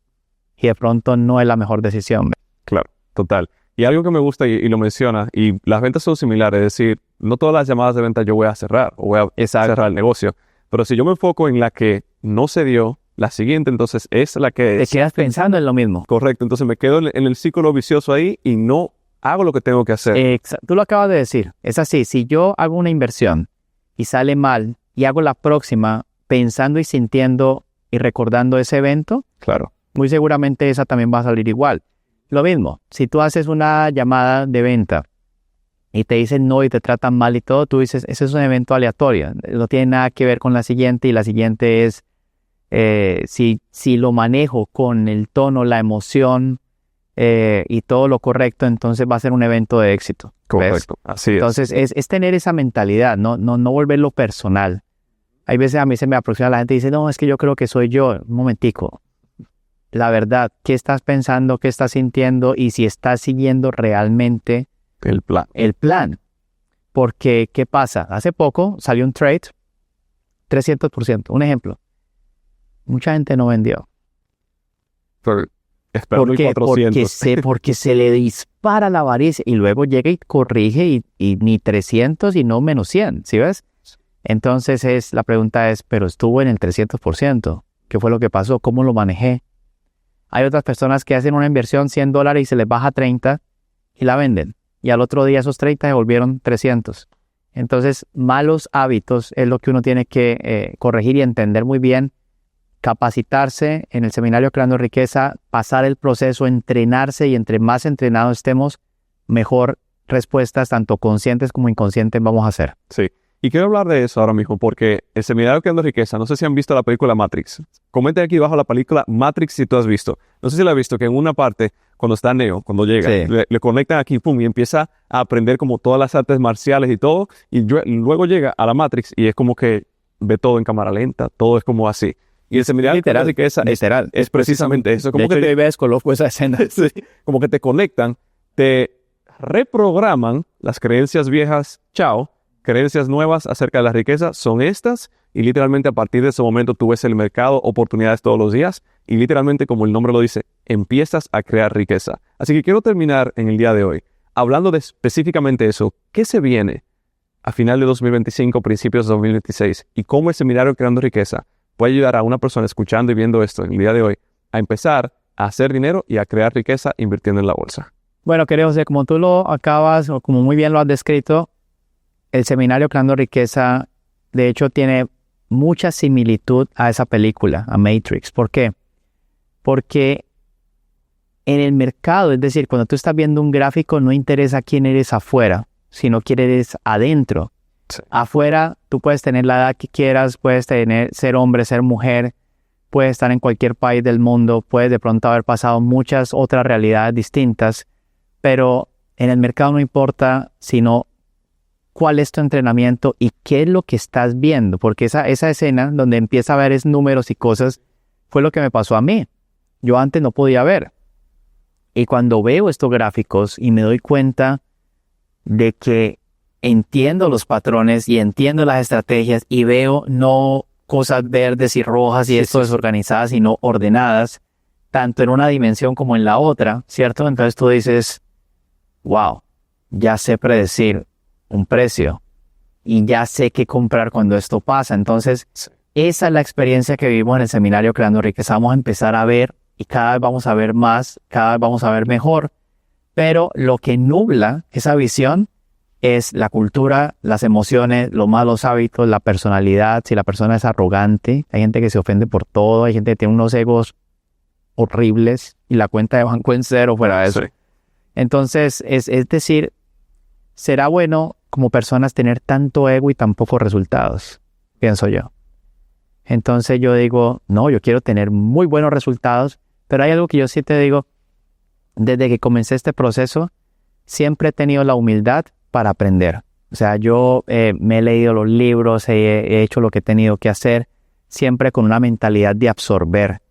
Y de pronto no es la mejor decisión. Claro, total. Y algo que me gusta y lo menciona, y las ventas son similares, es decir, no todas las llamadas de venta yo voy a cerrar o voy a cerrar el negocio. Pero si yo me enfoco en la que no se dio, la siguiente entonces es la que Te quedas pensando en lo mismo. correcto. Entonces me quedo en el círculo vicioso ahí y no hago lo que tengo que hacer. Tú lo acabas de decir. Es así, si yo hago una inversión y sale mal y hago la próxima pensando y sintiendo y recordando ese evento, Claro. muy seguramente esa también va a salir igual. Lo mismo, si tú haces una llamada de venta y te dicen no y te tratan mal y todo, tú dices, ese es un evento aleatorio, no tiene nada que ver con la siguiente, y la siguiente es, si lo manejo con el tono, la emoción y todo lo correcto, entonces va a ser un evento de éxito. ¿Ves? Correcto. Así es. Entonces es tener esa mentalidad, no volverlo personal. Hay veces a mí se me aproxima la gente y dice, no, es que yo creo que soy yo. Un momentico. La verdad, ¿qué estás pensando? ¿Qué estás sintiendo? Y si estás siguiendo realmente El plan. el plan. Porque, ¿qué pasa? Hace poco salió un trade 300%. Un ejemplo. Mucha gente no vendió. Espero ¿Por qué? 1400. Porque se le dispara la avaricia y luego llega y corrige y ni 300 y no menos 100, ¿sí ves? Entonces la pregunta es, pero estuvo en el 300%. ¿Qué fue lo que pasó? ¿Cómo lo manejé? Hay otras personas que hacen una inversión $100 y se les baja 30 y la venden. Y al otro día esos 30 se volvieron 300. Entonces, malos hábitos es lo que uno tiene que corregir y entender muy bien. Capacitarse en el seminario Creando Riqueza, pasar el proceso, entrenarse, y entre más entrenados estemos, mejor respuestas, tanto conscientes como inconscientes, vamos a hacer. Sí. Y quiero hablar de eso ahora mismo porque el seminario Creando Riqueza, no sé si han visto la película Matrix. Comenten aquí abajo la película Matrix si tú has visto. No sé si la has visto, que en una parte, cuando está Neo, cuando llega, Sí. le conectan aquí, pum, y empieza a aprender como todas las artes marciales y todo, y luego llega a la Matrix y es como que ve todo en cámara lenta, todo es como así. Y el seminario Creando Riqueza es precisamente eso. Como de hecho, yo descoloco esa escena. sí, como que te conectan, te reprograman las creencias viejas, chao, creencias nuevas acerca de la riqueza son estas, y literalmente a partir de ese momento tú ves el mercado, oportunidades todos los días, y literalmente, como el nombre lo dice, empiezas a crear riqueza. Así que quiero terminar en el día de hoy hablando de específicamente eso. ¿Qué se viene a final de 2025, principios de 2026? Y cómo el seminario Creando Riqueza puede ayudar a una persona escuchando y viendo esto en el día de hoy a empezar a hacer dinero y a crear riqueza invirtiendo en la bolsa. Bueno, querido José, como tú lo acabas, o como muy bien lo has descrito, el seminario Creando Riqueza, de hecho, tiene mucha similitud a esa película, a Matrix. ¿Por qué? Porque en el mercado, es decir, cuando tú estás viendo un gráfico, no interesa quién eres afuera, sino quién eres adentro. Sí. Afuera, tú puedes tener la edad que quieras, puedes ser hombre, ser mujer, puedes estar en cualquier país del mundo, puedes de pronto haber pasado muchas otras realidades distintas, pero en el mercado no importa sino cuál es tu entrenamiento y qué es lo que estás viendo, porque esa escena donde empieza a ver es números y cosas, fue lo que me pasó a mí. Yo antes no podía ver. Y cuando veo estos gráficos y me doy cuenta de que entiendo los patrones y entiendo las estrategias y veo no cosas verdes y rojas y esto desorganizadas, sino ordenadas, tanto en una dimensión como en la otra, ¿cierto? Entonces tú dices, wow, ya sé predecir un precio y ya sé qué comprar cuando esto pasa. Entonces, esa es la experiencia que vivimos en el seminario Creando Riqueza. Vamos a empezar a ver y cada vez vamos a ver más, cada vez vamos a ver mejor, pero lo que nubla esa visión es la cultura, las emociones, los malos hábitos, la personalidad. Si la persona es arrogante, hay gente que se ofende por todo, hay gente que tiene unos egos horribles y la cuenta de banco en cero fuera de eso. Sí. Entonces, es decir, será bueno como personas tener tanto ego y tan pocos resultados, pienso yo. Entonces yo digo, no, yo quiero tener muy buenos resultados, pero hay algo que yo sí te digo, desde que comencé este proceso, siempre he tenido la humildad para aprender. O sea, yo me he leído los libros, he hecho lo que he tenido que hacer, siempre con una mentalidad de absorber.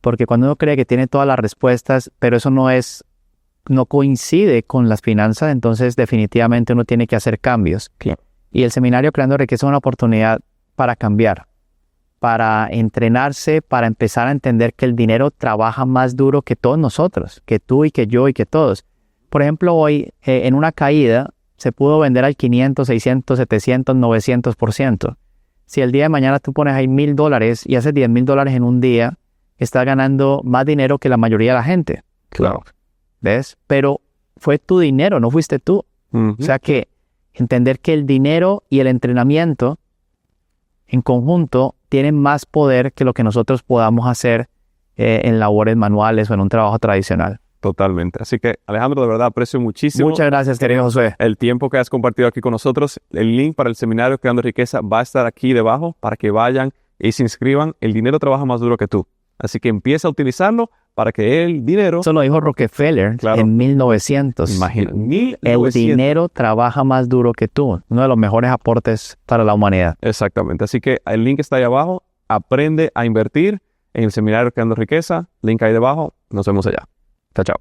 Porque cuando uno cree que tiene todas las respuestas, pero eso no coincide con las finanzas, entonces definitivamente uno tiene que hacer cambios. Claro. Y el seminario Creando Riqueza es una oportunidad para cambiar, para entrenarse, para empezar a entender que el dinero trabaja más duro que todos nosotros, que tú y que yo y que todos. Por ejemplo, hoy en una caída se pudo vender al 500, 600, 700, 900%. Si el día de mañana tú pones ahí $1,000 y haces $10,000 en un día, estás ganando más dinero que la mayoría de la gente. Claro. ¿Ves? Pero fue tu dinero, no fuiste tú. Uh-huh. O sea que entender que el dinero y el entrenamiento en conjunto tienen más poder que lo que nosotros podamos hacer en labores manuales o en un trabajo tradicional. Totalmente. Así que, Alejandro, de verdad aprecio muchísimo Muchas gracias, querido Josué. el tiempo que has compartido aquí con nosotros. El link para el seminario Creando Riqueza va a estar aquí debajo para que vayan y se inscriban. El dinero trabaja más duro que tú. Así que empieza a utilizarlo para que el dinero... Eso lo dijo Rockefeller en 1900. Imagina, El dinero trabaja más duro que tú. Uno de los mejores aportes para la humanidad. Exactamente. Así que el link está ahí abajo. Aprende a invertir en el seminario Creando Riqueza. Link ahí debajo. Nos vemos allá. Chao, chao.